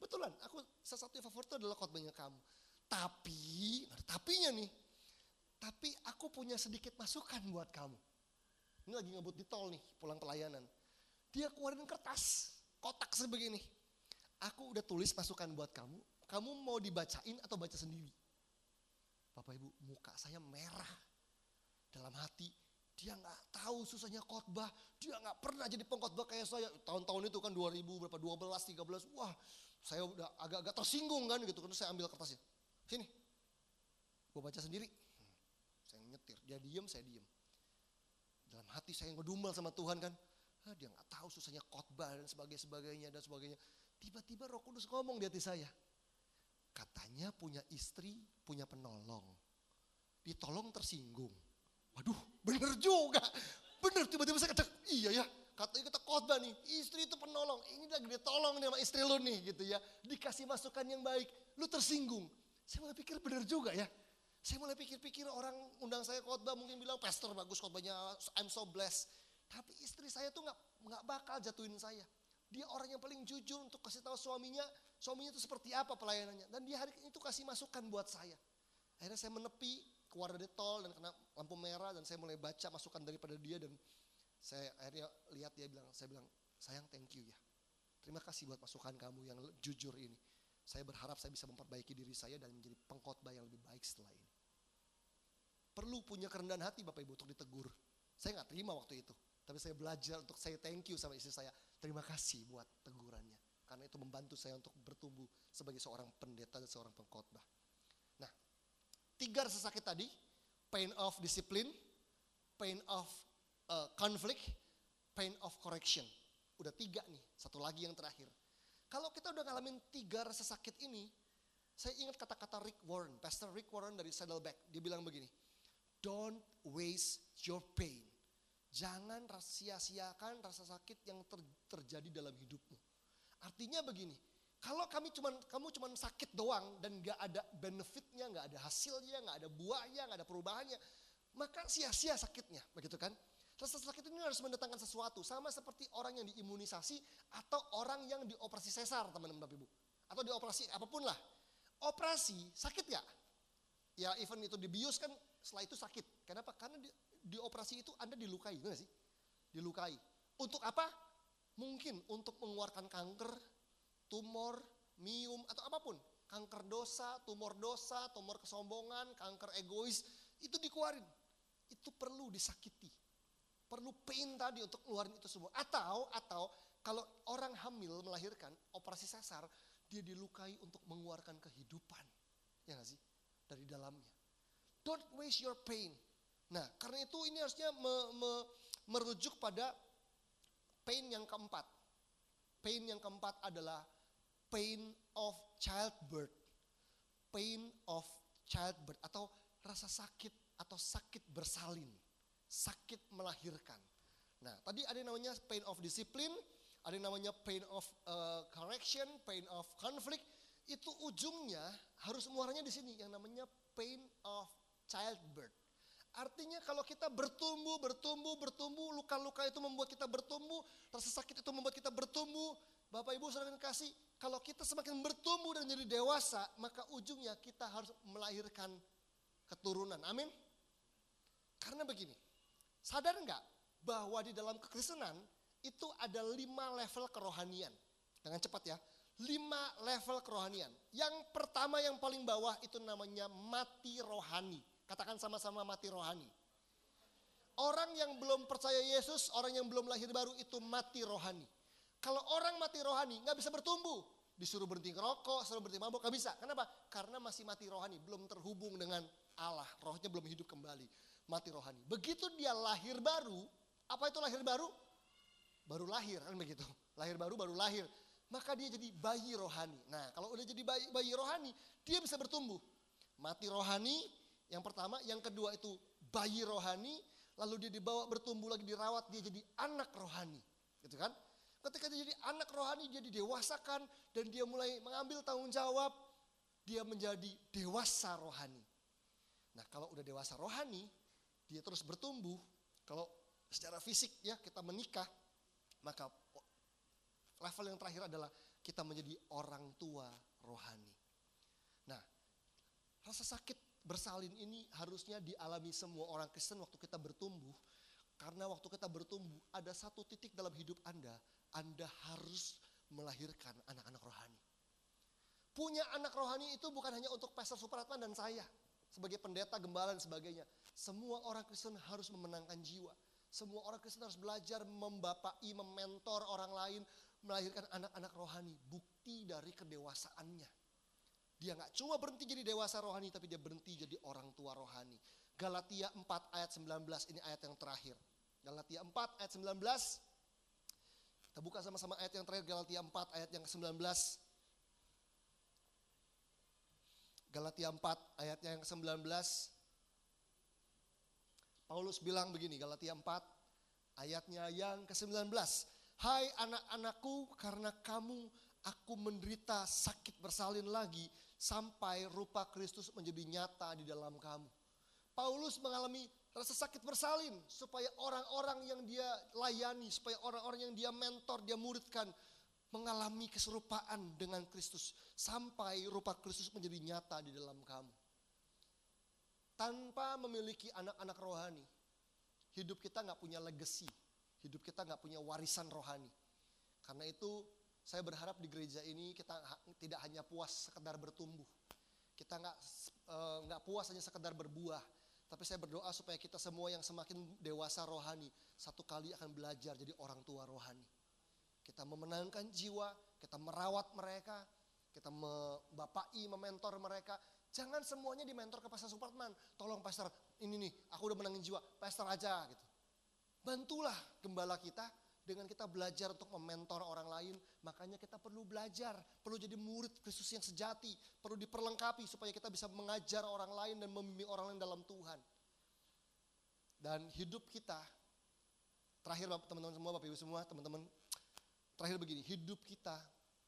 betulan aku salah satu yang favorit itu adalah khotbahnya kamu. Tapi, ada tapinya nih. Tapi aku punya sedikit masukan buat kamu. Ini lagi ngebut di tol nih, pulang pelayanan. Dia keluarin kertas, kotak sebegini. Aku udah tulis masukan buat kamu. Kamu mau dibacain atau baca sendiri? Bapak Ibu, muka saya merah. Dalam hati, dia gak tahu susahnya khotbah. Dia gak pernah jadi pengkhotbah kayak saya. Tahun-tahun itu kan 2000 berapa, 12, 13. Wah, saya udah agak-agak tersinggung kan gitu. Terus saya ambil kertasnya. Sini, gue baca sendiri. Saya nyetir, dia diem, saya diem. Dalam hati saya ngedumel sama Tuhan kan. Dia gak tahu susahnya khotbah dan sebagainya dan sebagainya. Tiba-tiba Roh Kudus ngomong di hati saya. Katanya punya istri, punya penolong. Ditolong tersinggung. Waduh, bener juga. Bener, tiba-tiba saya kata, iya ya. Katanya kita khotbah nih, istri itu penolong. Ini lagi ditolong nih sama istri lu nih gitu ya. Dikasih masukan yang baik, lu tersinggung. Saya mulai pikir bener juga ya. Saya mulai pikir-pikir orang undang saya khotbah mungkin bilang, Pastor bagus khotbahnya, I'm so blessed. Tapi istri saya tuh nggak bakal jatuhin saya. Dia orang yang paling jujur untuk kasih tahu suaminya itu seperti apa pelayanannya. Dan dia hari itu kasih masukan buat saya. Akhirnya saya menepi, keluar dari tol dan kena lampu merah dan saya mulai baca masukan daripada dia dan saya akhirnya lihat dia bilang, saya bilang, sayang thank you ya. Terima kasih buat masukan kamu yang jujur ini. Saya berharap saya bisa memperbaiki diri saya dan menjadi pengkhotbah yang lebih baik setelah ini. Perlu punya kerendahan hati Bapak Ibu untuk ditegur. Saya gak terima waktu itu. Tapi saya belajar untuk saya thank you sama istri saya. Terima kasih buat tegurannya. Karena itu membantu saya untuk bertumbuh sebagai seorang pendeta dan seorang pengkhotbah. Nah, 3 rasa sakit tadi. Pain of discipline, pain of conflict, pain of correction. Udah 3 nih, satu lagi yang terakhir. Kalau kita udah ngalamin 3 rasa sakit ini, saya ingat kata-kata Rick Warren, Pastor Rick Warren dari Saddleback. Dia bilang begini, don't waste your pain. Jangan sia-siakan rasa sakit yang terjadi dalam hidupmu. Artinya begini, kalau kamu cuman sakit doang dan gak ada benefitnya, gak ada hasilnya, gak ada buahnya, gak ada perubahannya, maka sia-sia sakitnya, begitu kan? Rasa sakit ini harus mendatangkan sesuatu, sama seperti orang yang diimunisasi atau orang yang dioperasi sesar, teman-teman Bapak Ibu. Atau dioperasi apapun lah. Operasi sakit gak? Ya even itu dibius kan setelah itu sakit. Kenapa? Karena di operasi itu Anda dilukai, benar sih? Dilukai. Untuk apa? Mungkin untuk mengeluarkan kanker, tumor, miom atau apapun. Kanker dosa, tumor kesombongan, kanker egois, itu dikeluarin. Itu perlu disakiti. Perlu pain tadi untuk keluarin itu semua. Atau kalau orang hamil melahirkan, operasi sesar, dia dilukai untuk mengeluarkan kehidupan. Ya gak sih? Dari dalamnya. Don't waste your pain. Nah, karena itu ini harusnya merujuk pada pain yang keempat. Pain yang keempat adalah pain of childbirth. Pain of childbirth atau rasa sakit atau sakit bersalin. Sakit melahirkan. Nah, tadi ada yang namanya pain of discipline, ada yang namanya pain of correction, pain of conflict. Itu ujungnya harus muaranya di sini yang namanya pain of childbirth. Artinya kalau kita bertumbuh, luka-luka itu membuat kita bertumbuh, rasa sakit itu membuat kita bertumbuh. Bapak Ibu saudara kasih, kalau kita semakin bertumbuh dan menjadi dewasa, maka ujungnya kita harus melahirkan keturunan. Amin. Karena begini, sadar enggak bahwa di dalam kekristenan itu ada 5 level kerohanian. Dengan cepat ya, 5 level kerohanian. Yang pertama yang paling bawah itu namanya mati rohani. Katakan sama-sama mati rohani. Orang yang belum percaya Yesus, orang yang belum lahir baru itu mati rohani. Kalau orang mati rohani gak bisa bertumbuh. Disuruh berhenti ngerokok, disuruh berhenti mabuk, gak bisa. Kenapa? Karena masih mati rohani, belum terhubung dengan Allah. Rohnya belum hidup kembali. Mati rohani. Begitu dia lahir baru, apa itu lahir baru? Baru lahir kan begitu. Lahir baru lahir. Maka dia jadi bayi rohani. Nah kalau udah jadi bayi rohani, dia bisa bertumbuh. Mati rohani yang pertama, yang kedua itu bayi rohani. Lalu dia dibawa bertumbuh lagi dirawat, dia jadi anak rohani. Gitu kan? Ketika dia jadi anak rohani, dia didewasakan dan dia mulai mengambil tanggung jawab. Dia menjadi dewasa rohani. Nah kalau udah dewasa rohani, dia terus bertumbuh. Kalau secara fisik ya kita menikah, maka level yang terakhir adalah kita menjadi orang tua rohani. Nah, rasa sakit bersalin ini harusnya dialami semua orang Kristen waktu kita bertumbuh. Karena waktu kita bertumbuh ada satu titik dalam hidup Anda harus melahirkan anak-anak rohani. Punya anak rohani itu bukan hanya untuk Pastor Supratman dan saya. Sebagai pendeta, gembala dan sebagainya. Semua orang Kristen harus memenangkan jiwa. Semua orang Kristen harus belajar membapai, mementor orang lain. Melahirkan anak-anak rohani. Bukti dari kedewasaannya. Dia gak cuma berhenti jadi dewasa rohani, tapi dia berhenti jadi orang tua rohani. Galatia 4 ayat 19, ini ayat yang terakhir. Galatia 4 ayat 19. Kita buka sama-sama ayat yang terakhir, Galatia 4 ayat yang ke-19. Galatia 4 ayat yang ke-19. Paulus bilang begini, Galatia 4 ayatnya yang ke-19. Hai anak-anakku, karena kamu aku menderita sakit bersalin lagi sampai rupa Kristus menjadi nyata di dalam kamu. Paulus mengalami rasa sakit bersalin supaya orang-orang yang dia layani, supaya orang-orang yang dia mentor, dia muridkan mengalami keserupaan dengan Kristus sampai rupa Kristus menjadi nyata di dalam kamu. Tanpa memiliki anak-anak rohani, hidup kita gak punya legacy, hidup kita gak punya warisan rohani. Karena itu saya berharap di gereja ini kita tidak hanya puas sekedar bertumbuh. Kita gak puas hanya sekedar berbuah. Tapi saya berdoa supaya kita semua yang semakin dewasa rohani, satu kali akan belajar jadi orang tua rohani. Kita memenangkan jiwa, kita merawat mereka, kita membapai, mementor mereka. Jangan semuanya dimentor ke Pastor Supratman. Tolong Pastor, ini nih, aku udah menangin jiwa, Pastor aja gitu. Bantulah gembala kita dengan kita belajar untuk mementor orang lain. Makanya kita perlu belajar, perlu jadi murid Kristus yang sejati. Perlu diperlengkapi supaya kita bisa mengajar orang lain dan membimbing orang lain dalam Tuhan. Dan hidup kita Terakhir teman-teman semua, Bapak Ibu semua, teman-teman. Terakhir begini, hidup kita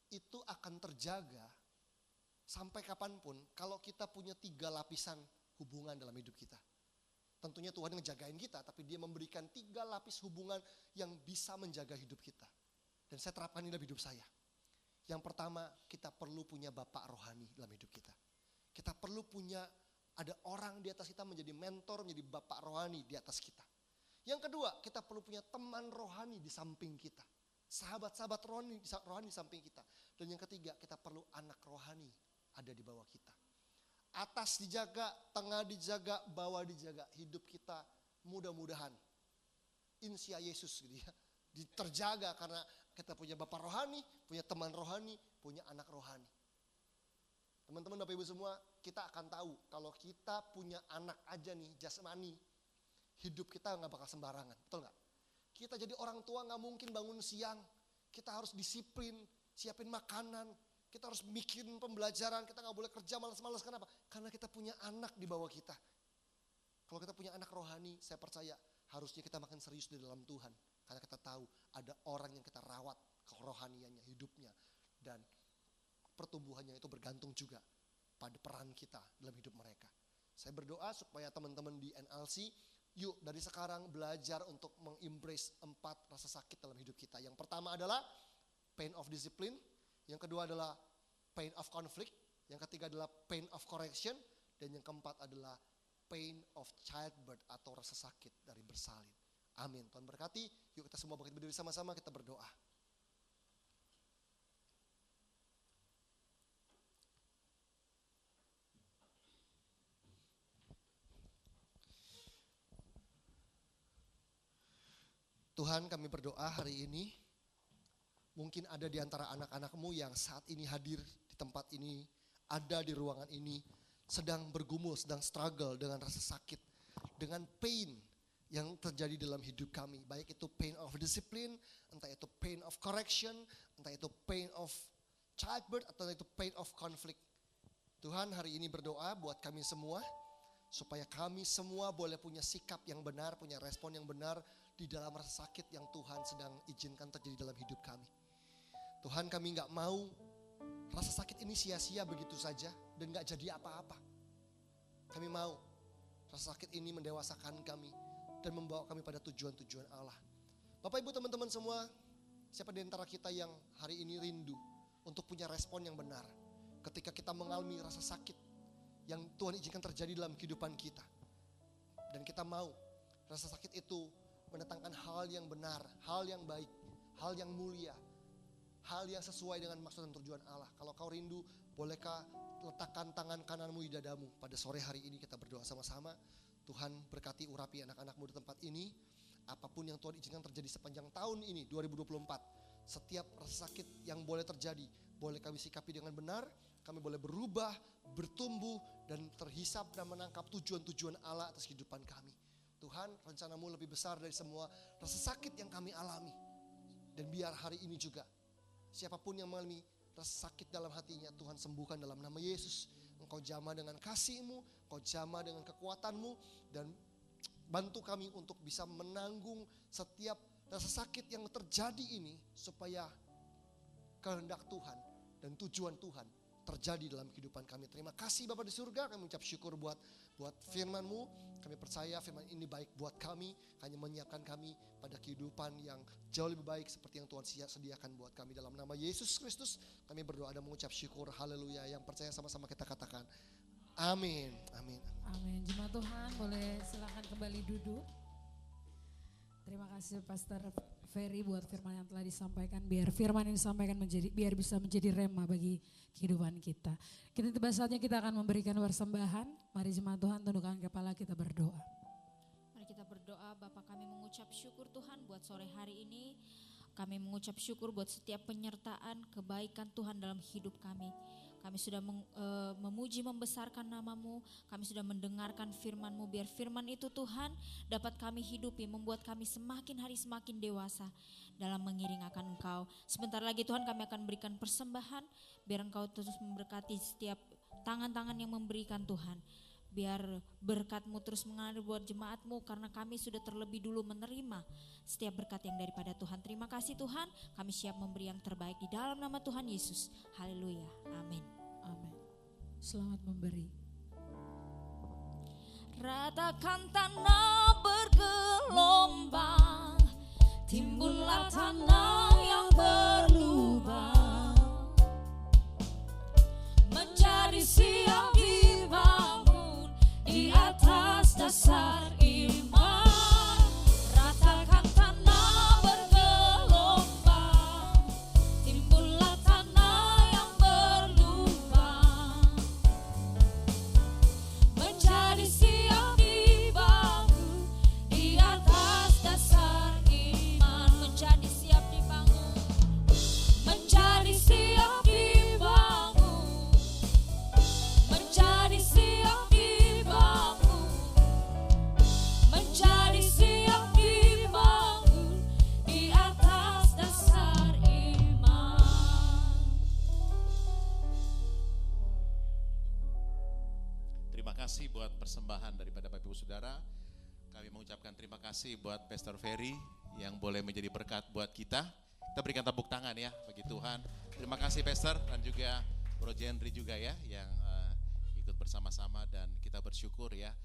itu akan terjaga sampai kapanpun kalau kita punya 3 lapisan hubungan dalam hidup kita. Tentunya Tuhan ngejagain kita, tapi dia memberikan 3 lapis hubungan yang bisa menjaga hidup kita. Dan saya terapkan ini dalam hidup saya. Yang pertama, kita perlu punya bapak rohani dalam hidup kita. Kita perlu punya, ada orang di atas kita menjadi mentor, menjadi bapak rohani di atas kita. Yang kedua, kita perlu punya teman rohani di samping kita. Sahabat-sahabat rohani di samping kita. Dan yang ketiga, kita perlu anak rohani ada di bawah kita. Atas dijaga, tengah dijaga, bawah dijaga. Hidup kita mudah-mudahan insya Yesus gitu ya, terjaga karena kita punya bapak rohani, punya teman rohani, punya anak rohani. Teman-teman Bapak Ibu semua, kita akan tahu kalau kita punya anak aja nih jasmani, hidup kita gak bakal sembarangan, betul gak? Kita jadi orang tua gak mungkin bangun siang, kita harus disiplin, siapin makanan, kita harus mikirin pembelajaran, kita gak boleh kerja malas-malas. Kenapa? Karena kita punya anak di bawah kita. Kalau kita punya anak rohani, saya percaya harusnya kita makin serius di dalam Tuhan. Karena kita tahu ada orang yang kita rawat kerohaniannya, hidupnya. Dan pertumbuhannya itu bergantung juga pada peran kita dalam hidup mereka. Saya berdoa supaya teman-teman di NLC, yuk dari sekarang belajar untuk mengembrace 4 rasa sakit dalam hidup kita. Yang pertama adalah pain of discipline. Yang kedua adalah pain of conflict. Yang ketiga adalah pain of correction. Dan yang keempat adalah pain of childbirth atau rasa sakit dari bersalin. Amin. Tuhan berkati. Yuk kita semua bangkit berdiri sama-sama, kita berdoa. Tuhan, kami berdoa hari ini, mungkin ada di antara anak-anak-Mu yang saat ini hadir di tempat ini, ada di ruangan ini, sedang bergumul, sedang struggle dengan rasa sakit, dengan pain yang terjadi dalam hidup kami. Baik itu pain of discipline, entah itu pain of correction, entah itu pain of childbirth, atau itu pain of conflict. Tuhan, hari ini berdoa buat kami semua, supaya kami semua boleh punya sikap yang benar, punya respon yang benar di dalam rasa sakit yang Tuhan sedang izinkan terjadi dalam hidup kami. Tuhan, kami gak mau rasa sakit ini sia-sia begitu saja dan gak jadi apa-apa. Kami mau rasa sakit ini mendewasakan kami dan membawa kami pada tujuan-tujuan Allah. Bapak Ibu teman-teman semua, siapa di antara kita yang hari ini rindu untuk punya respon yang benar ketika kita mengalami rasa sakit yang Tuhan izinkan terjadi dalam kehidupan kita. Dan kita mau rasa sakit itu mendatangkan hal yang benar, hal yang baik, hal yang mulia, hal yang sesuai dengan maksud dan tujuan Allah. Kalau kau rindu, bolehkah letakkan tangan kananmu di dadamu. Pada sore hari ini kita berdoa sama-sama. Tuhan berkati urapi anak-anakmu di tempat ini. Apapun yang Tuhan izinkan terjadi sepanjang tahun ini 2024. Setiap rasa sakit yang boleh terjadi, boleh kami sikapi dengan benar. Kami boleh berubah, bertumbuh, dan terhisap dan menangkap tujuan-tujuan Allah atas kehidupan kami. Tuhan, rencana-Mu lebih besar dari semua rasa sakit yang kami alami. Dan biar hari ini juga, siapapun yang mengalami rasa sakit dalam hatinya, Tuhan sembuhkan dalam nama Yesus. Engkau jamah dengan kasih-Mu, Engkau jamah dengan kekuatan-Mu, dan bantu kami untuk bisa menanggung setiap rasa sakit yang terjadi ini, supaya kehendak Tuhan dan tujuan Tuhan terjadi dalam kehidupan kami. Terima kasih Bapa di surga, kami mengucap syukur buat firman-Mu. Kami percaya firman ini baik buat kami, hanya menyiapkan kami pada kehidupan yang jauh lebih baik seperti yang Tuhan sediakan buat kami. Dalam nama Yesus Kristus kami berdoa dan mengucap syukur. Haleluya. Yang percaya sama-sama kita katakan amin. Amin. Amin. Jemaat Tuhan boleh silakan kembali duduk. Terima kasih Pastor Ferry buat firman yang telah disampaikan. Biar firman yang disampaikan biar bisa menjadi rema bagi kehidupan kita. Kita tiba saatnya kita akan memberikan persembahan. Mari jemaat Tuhan tundukkan kepala, kita berdoa. Mari kita berdoa. Bapa, kami mengucap syukur Tuhan buat sore hari ini. Kami mengucap syukur buat setiap penyertaan kebaikan Tuhan dalam hidup kami. Kami sudah memuji membesarkan nama-Mu. Kami sudah mendengarkan firman-Mu. Biar firman itu Tuhan dapat kami hidupi. Membuat kami semakin hari semakin dewasa dalam mengiring akan Engkau. Sebentar lagi Tuhan kami akan berikan persembahan. Biar Engkau terus memberkati setiap tangan-tangan yang memberikan Tuhan. Biar berkat-Mu terus mengalir buat jemaat-Mu, karena kami sudah terlebih dulu menerima setiap berkat yang daripada Tuhan. Terima kasih Tuhan, kami siap memberi yang terbaik di dalam nama Tuhan Yesus. Haleluya, amin. Amin. Selamat memberi. Ratakan tanah bergelombang, timbullah tanah yang berlubang, menjadi siap dibangun di atas dasar iman. Ratakan tanah bergelombang, timbullah tanah yang berlubang, menjadi siap dibangun di atas dasar iman. Menjadi siap dibangun, menjadi siap dibangun, menjadi siap dibangun, menjadi siap dibangun di atas dasar iman. Terima kasih buat persembahan daripada Bapak Ibu Saudara. Kami mengucapkan terima kasih buat Pastor Ferry yang boleh menjadi berkat buat kita. Kita berikan tepuk tangan ya bagi Tuhan. Terima kasih Pastor dan juga Bro Jendri juga ya yang ikut bersama-sama, dan kita bersyukur ya.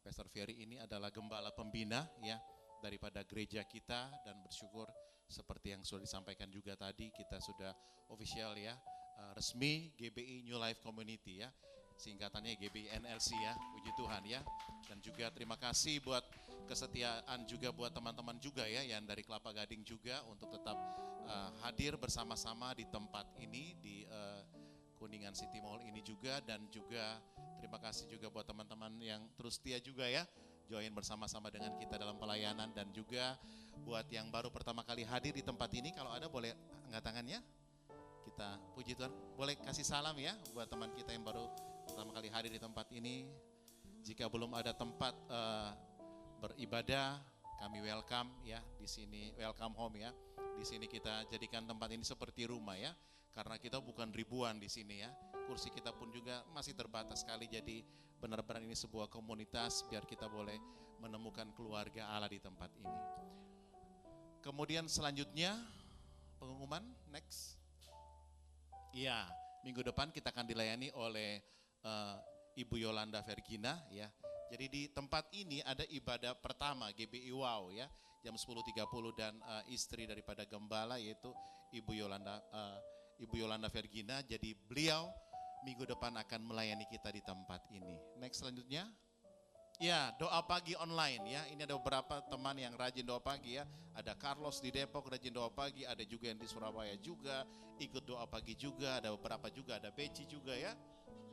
Pastor Ferry ini adalah gembala pembina ya daripada gereja kita, dan bersyukur seperti yang sudah disampaikan juga tadi, kita sudah official ya, resmi GBI New Life Community ya. Singkatannya GBI NLC ya, puji Tuhan ya. Dan juga terima kasih buat kesetiaan juga buat teman-teman juga ya yang dari Kelapa Gading juga untuk tetap hadir bersama-sama di tempat ini di Kuningan City Mall ini juga. Dan juga terima kasih juga buat teman-teman yang terus setia juga ya join bersama-sama dengan kita dalam pelayanan. Dan juga buat yang baru pertama kali hadir di tempat ini, kalau ada boleh angkat tangannya. Kita puji Tuhan, boleh kasih salam ya buat teman kita yang baru pertama kali hadir di tempat ini. Jika belum ada tempat beribadah, kami welcome ya di sini, welcome home ya. Di sini kita jadikan tempat ini seperti rumah ya, karena kita bukan ribuan di sini ya. Kursi kita pun juga masih terbatas sekali, jadi benar-benar ini sebuah komunitas biar kita boleh menemukan keluarga Allah di tempat ini. Kemudian selanjutnya pengumuman next. Ya, minggu depan kita akan dilayani oleh Ibu Yolanda Vergina ya. Jadi di tempat ini ada ibadah pertama GBI Wow ya, jam 10.30, dan istri daripada gembala yaitu Ibu Yolanda Vergina. Jadi beliau minggu depan akan melayani kita di tempat ini. Next selanjutnya. Ya, doa pagi online ya. Ini ada beberapa teman yang rajin doa pagi ya. Ada Carlos di Depok rajin doa pagi, ada juga yang di Surabaya juga ikut doa pagi juga, ada beberapa juga, ada Beci juga ya.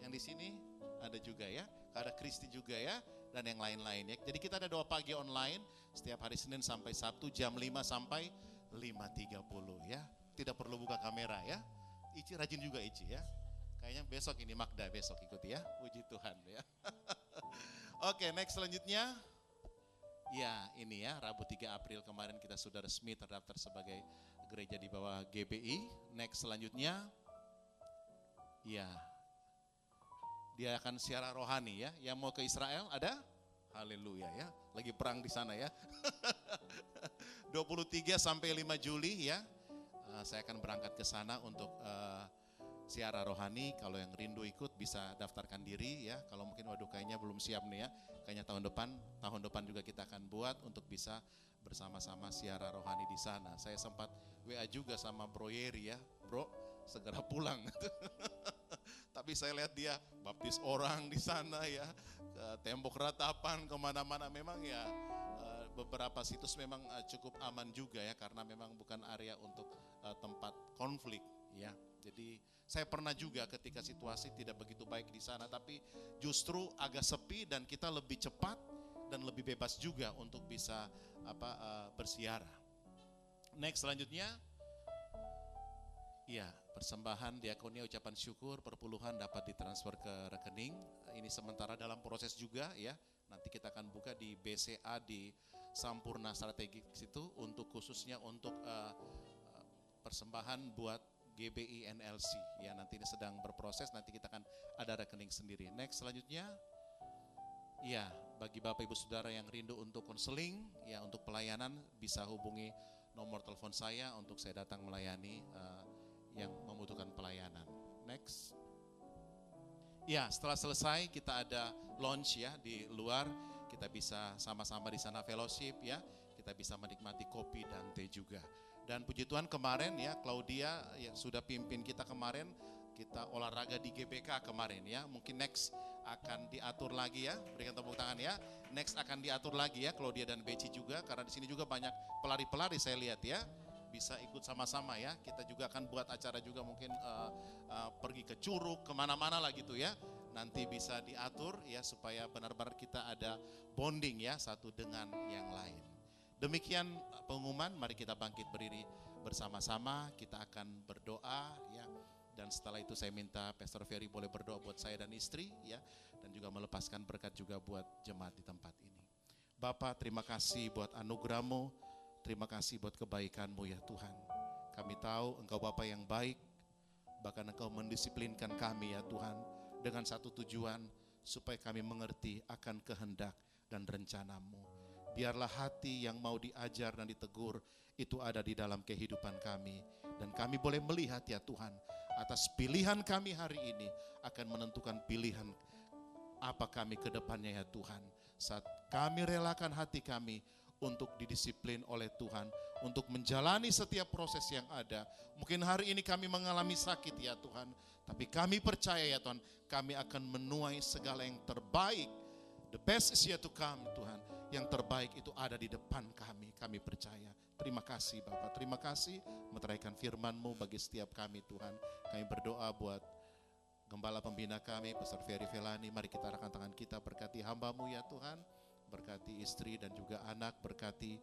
Yang di sini ada juga ya. Ada Kristi juga ya, dan yang lain-lain ya. Jadi kita ada doa pagi online setiap hari Senin sampai Sabtu jam 5 sampai 5.30 ya. Tidak perlu buka kamera ya. Ici rajin juga Ici ya. Kayaknya besok ini Magda besok ikuti ya. Puji Tuhan ya. Oke, next selanjutnya. Ya, ini ya, Rabu 3 April kemarin kita sudah resmi terdaftar sebagai gereja di bawah GBI. Next selanjutnya. Ya. Dia akan siaran rohani ya. Yang mau ke Israel ada? Haleluya ya. Lagi perang di sana ya. 23 sampai 5 Juli ya. Saya akan berangkat ke sana untuk siara rohani. Kalau yang rindu ikut bisa daftarkan diri ya. Kalau mungkin waduh kayaknya belum siap nih ya. Kayaknya tahun depan juga kita akan buat untuk bisa bersama-sama siara rohani di sana. Saya sempat WA juga sama Bro Yeri ya. Bro, segera pulang. Tapi saya lihat dia baptis orang di sana ya. Ke tembok ratapan kemana-mana memang ya. Beberapa situs memang cukup aman juga ya. Karena memang bukan area untuk tempat konflik ya. Jadi saya pernah juga ketika situasi tidak begitu baik di sana, tapi justru agak sepi dan kita lebih cepat dan lebih bebas juga untuk bisa bersiara. Next selanjutnya, ya persembahan diakonia ucapan syukur perpuluhan dapat ditransfer ke rekening. Ini sementara dalam proses juga ya. Nanti kita akan buka di BCA di Sampurna Strategik situ untuk khususnya untuk persembahan buat GBI NLC ya, nanti ini sedang berproses, nanti kita akan ada rekening sendiri. Next selanjutnya, Ya, bagi Bapak Ibu Saudara yang rindu untuk konseling, ya untuk pelayanan bisa hubungi nomor telepon saya untuk saya datang melayani yang membutuhkan pelayanan. Next. Ya, setelah selesai kita ada launch ya di luar, kita bisa sama-sama di sana fellowship ya, kita bisa menikmati kopi dan teh juga. Dan puji Tuhan kemarin ya Claudia yang sudah pimpin kita kemarin, kita olahraga di GBK kemarin ya. Mungkin next akan diatur lagi ya, berikan tepuk tangan ya. Next akan diatur lagi ya Claudia dan Beci juga, karena di sini juga banyak pelari-pelari saya lihat ya. Bisa ikut sama-sama ya. Kita juga akan buat acara juga mungkin pergi ke Curug, kemana-mana lah gitu ya. Nanti bisa diatur ya supaya benar-benar kita ada bonding ya satu dengan yang lain. Demikian pengumuman, mari kita bangkit berdiri bersama-sama, kita akan berdoa ya. Dan setelah itu saya minta Pastor Ferry boleh berdoa buat saya dan istri ya. Dan juga melepaskan berkat juga buat jemaat di tempat ini. Bapa, terima kasih buat anugerah-Mu, terima kasih buat kebaikan-Mu ya Tuhan. Kami tahu Engkau Bapa yang baik, bahkan Engkau mendisiplinkan kami ya Tuhan. Dengan satu tujuan, supaya kami mengerti akan kehendak dan rencana-Mu. Biarlah hati yang mau diajar dan ditegur itu ada di dalam kehidupan kami. Dan kami boleh melihat ya Tuhan, atas pilihan kami hari ini akan menentukan pilihan apa kami ke depannya ya Tuhan. Saat kami relakan hati kami untuk didisiplin oleh Tuhan, untuk menjalani setiap proses yang ada. Mungkin hari ini kami mengalami sakit ya Tuhan, tapi kami percaya ya Tuhan, kami akan menuai segala yang terbaik. The best is yet to come Tuhan. Yang terbaik itu ada di depan kami, kami percaya. Terima kasih Bapak, terima kasih meteraikan firman-Mu bagi setiap kami Tuhan. Kami berdoa buat Gembala Pembina kami, Pastor Ferry Felani. Mari kita arahkan tangan kita, berkati hamba-Mu ya Tuhan. Berkati istri dan juga anak, berkati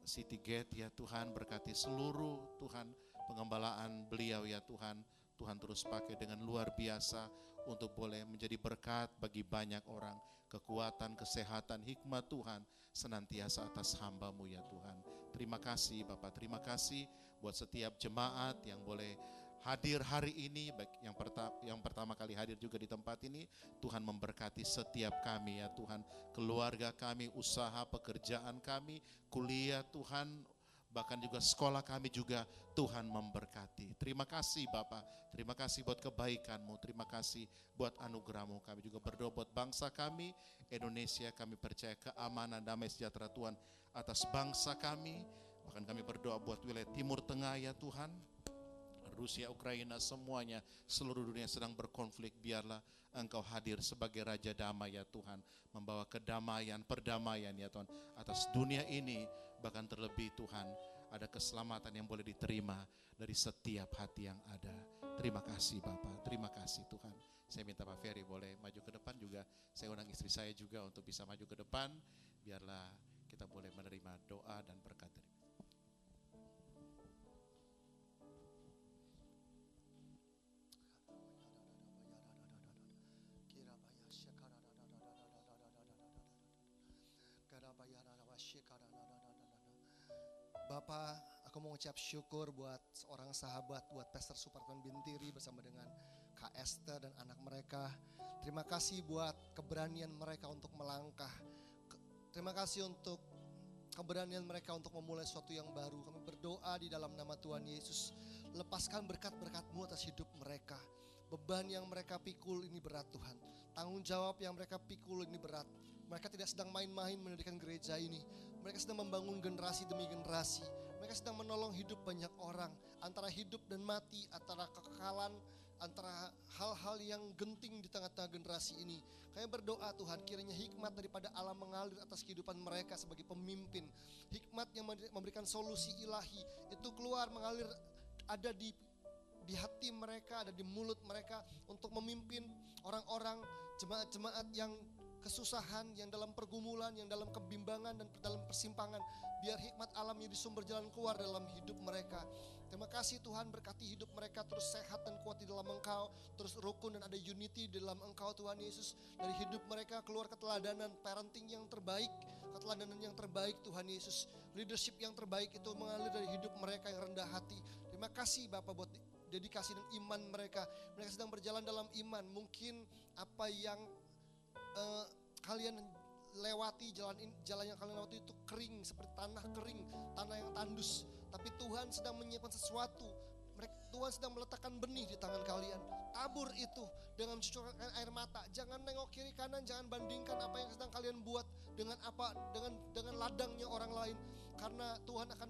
City Gate ya Tuhan. Berkati seluruh Tuhan pengembalaan beliau ya Tuhan. Tuhan terus pakai dengan luar biasa untuk boleh menjadi berkat bagi banyak orang. Kekuatan, kesehatan, hikmat Tuhan senantiasa atas hamba-Mu ya Tuhan. Terima kasih Bapak, terima kasih buat setiap jemaat yang boleh hadir hari ini, baik yang pertama kali hadir juga di tempat ini. Tuhan memberkati setiap kami ya Tuhan, keluarga kami, usaha, pekerjaan kami, kuliah Tuhan, bahkan juga sekolah kami juga Tuhan memberkati. Terima kasih Bapak, terima kasih buat kebaikan-Mu, terima kasih buat anugerah-Mu. Kami juga berdoa buat bangsa kami, Indonesia. Kami percaya keamanan, damai sejahtera Tuhan atas bangsa kami. Bahkan kami berdoa buat wilayah Timur Tengah ya Tuhan, Rusia, Ukraina, semuanya, seluruh dunia sedang berkonflik. Biarlah Engkau hadir sebagai Raja Damai ya Tuhan, membawa kedamaian, perdamaian ya Tuhan atas dunia ini. Bahkan terlebih Tuhan, ada keselamatan yang boleh diterima dari setiap hati yang ada. Terima kasih Bapak, terima kasih Tuhan. Saya minta Pak Ferry boleh maju ke depan juga. Saya undang istri saya juga untuk bisa maju ke depan. Biarlah kita boleh menerima doa dan berkat dari Bapak, aku mau mengucap syukur buat seorang sahabat, buat Pastor Suparton Bintiri bersama dengan Kak Esther dan anak mereka. Terima kasih buat keberanian mereka untuk melangkah. Terima kasih untuk keberanian mereka untuk memulai sesuatu yang baru. Kami berdoa di dalam nama Tuhan Yesus, lepaskan berkat-berkat-Mu atas hidup mereka. Beban yang mereka pikul ini berat Tuhan. Tanggung jawab yang mereka pikul ini berat. Mereka tidak sedang main-main mendirikan gereja ini. Mereka sedang membangun generasi demi generasi. Mereka sedang menolong hidup banyak orang. Antara hidup dan mati, antara kekekalan, antara hal-hal yang genting di tengah-tengah generasi ini. Kami berdoa Tuhan, kiranya hikmat daripada Allah mengalir atas kehidupan mereka sebagai pemimpin. Hikmat yang memberikan solusi ilahi itu keluar mengalir, ada di hati mereka, ada di mulut mereka untuk memimpin orang-orang, jemaat-jemaat yang kesusahan, yang dalam pergumulan, yang dalam kebimbangan dan dalam persimpangan. Biar hikmat Allah menjadi sumber jalan keluar dalam hidup mereka. Terima kasih Tuhan, berkati hidup mereka terus sehat dan kuat di dalam Engkau, terus rukun dan ada unity di dalam Engkau Tuhan Yesus. Dari hidup mereka keluar keteladanan, parenting yang terbaik, keteladanan yang terbaik Tuhan Yesus. Leadership yang terbaik itu mengalir dari hidup mereka yang rendah hati. Terima kasih Bapak buat dedikasi dan iman mereka. Mereka sedang berjalan dalam iman. Mungkin apa yang kalian lewati jalan yang kalian lewati itu kering, seperti tanah kering, tanah yang tandus. Tapi Tuhan sedang menyiapkan sesuatu. Tuhan sedang meletakkan benih di tangan kalian. Tabur itu dengan mencucurkan air mata. Jangan nengok kiri kanan, jangan bandingkan apa yang sedang kalian buat dengan ladangnya orang lain. Karena Tuhan akan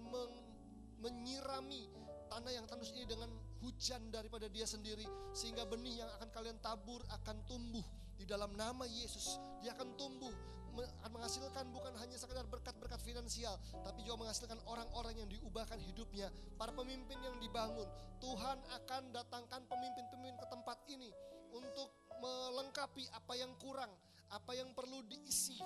menyirami tanah yang tandus ini dengan hujan daripada Dia sendiri, sehingga benih yang akan kalian tabur akan tumbuh di dalam nama Yesus. Dia akan tumbuh, akan menghasilkan bukan hanya sekedar berkat-berkat finansial, tapi juga menghasilkan orang-orang yang diubahkan hidupnya, para pemimpin yang dibangun. Tuhan akan datangkan pemimpin-pemimpin ke tempat ini untuk melengkapi apa yang kurang, apa yang perlu diisi.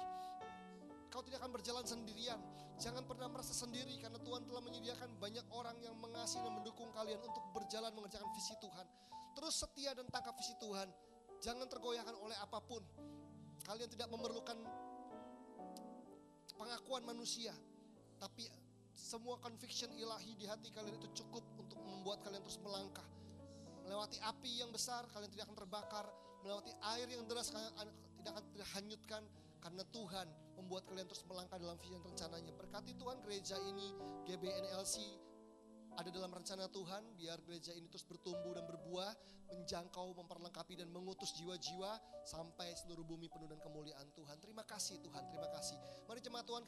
Kau tidak akan berjalan sendirian. Jangan pernah merasa sendiri, karena Tuhan telah menyediakan banyak orang yang mengasihi dan mendukung kalian untuk berjalan mengerjakan visi Tuhan. Terus setia dan tangkap visi Tuhan. Jangan tergoyahkan oleh apapun. Kalian tidak memerlukan pengakuan manusia, tapi semua conviction ilahi di hati kalian itu cukup untuk membuat kalian terus melangkah. Melewati api yang besar, kalian tidak akan terbakar. Melewati air yang deras, kalian tidak akan terhanyutkan. Karena Tuhan membuat kalian terus melangkah dalam visi dan rencananya. Berkati Tuhan gereja ini, GBNLC ada dalam rencana Tuhan. Biar gereja ini terus bertumbuh dan berbuah, menjangkau, memperlengkapi dan mengutus jiwa-jiwa sampai seluruh bumi penuh dan kemuliaan Tuhan. Terima kasih Tuhan, terima kasih. Mari jemaat Tuhan,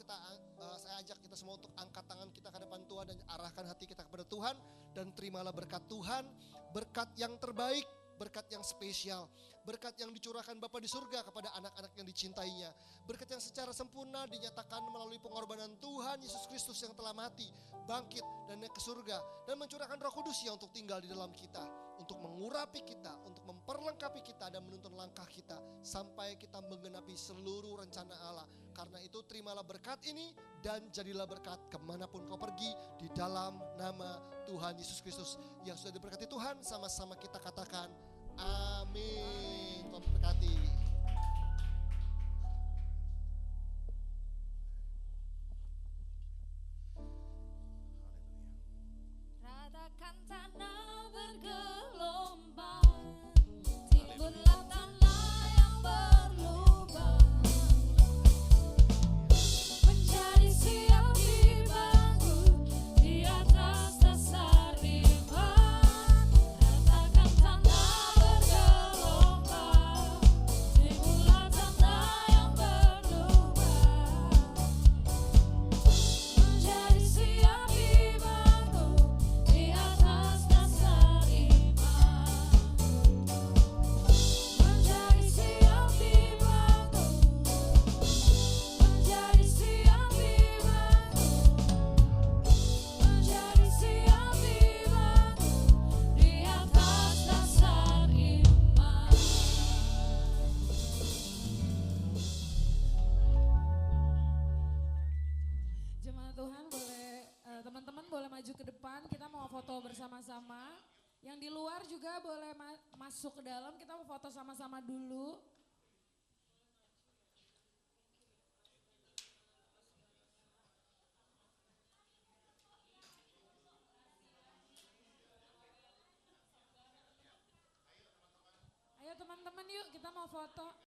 saya ajak kita semua untuk angkat tangan kita ke depan Tuhan dan arahkan hati kita kepada Tuhan. Dan terimalah berkat Tuhan, berkat yang terbaik, berkat yang spesial, berkat yang dicurahkan Bapa di surga kepada anak-anak yang dicintainya, berkat yang secara sempurna dinyatakan melalui pengorbanan Tuhan Yesus Kristus yang telah mati, bangkit dan naik ke surga, dan mencurahkan Roh Kudus yang untuk tinggal di dalam kita, untuk mengurapi kita, untuk memperlengkapi kita dan menuntun langkah kita sampai kita menggenapi seluruh rencana Allah. Karena itu terimalah berkat ini dan jadilah berkat kemanapun kau pergi di dalam nama Tuhan Yesus Kristus. Yang sudah diberkati Tuhan, sama-sama kita katakan amin. Tuhan berkati. Ratakan tanah bergelombang, timbullah tanah yang berlubang, menjadi siap dibangun di atas dasar iman. Ratakan tanah bergelombang, timbullah tanah yang berlubang, menjadi siap dibangun di atas dasar iman, menjadi siap dibangun, menjadi siap dibangun, menjadi siap dibangun di atas dasar iman. Jemaat Tuhan boleh, teman-teman boleh maju ke depan, kita mau foto bersama-sama. Yang di luar juga boleh masuk ke dalam, kita mau foto sama-sama dulu. Ayo teman-teman yuk, kita mau foto.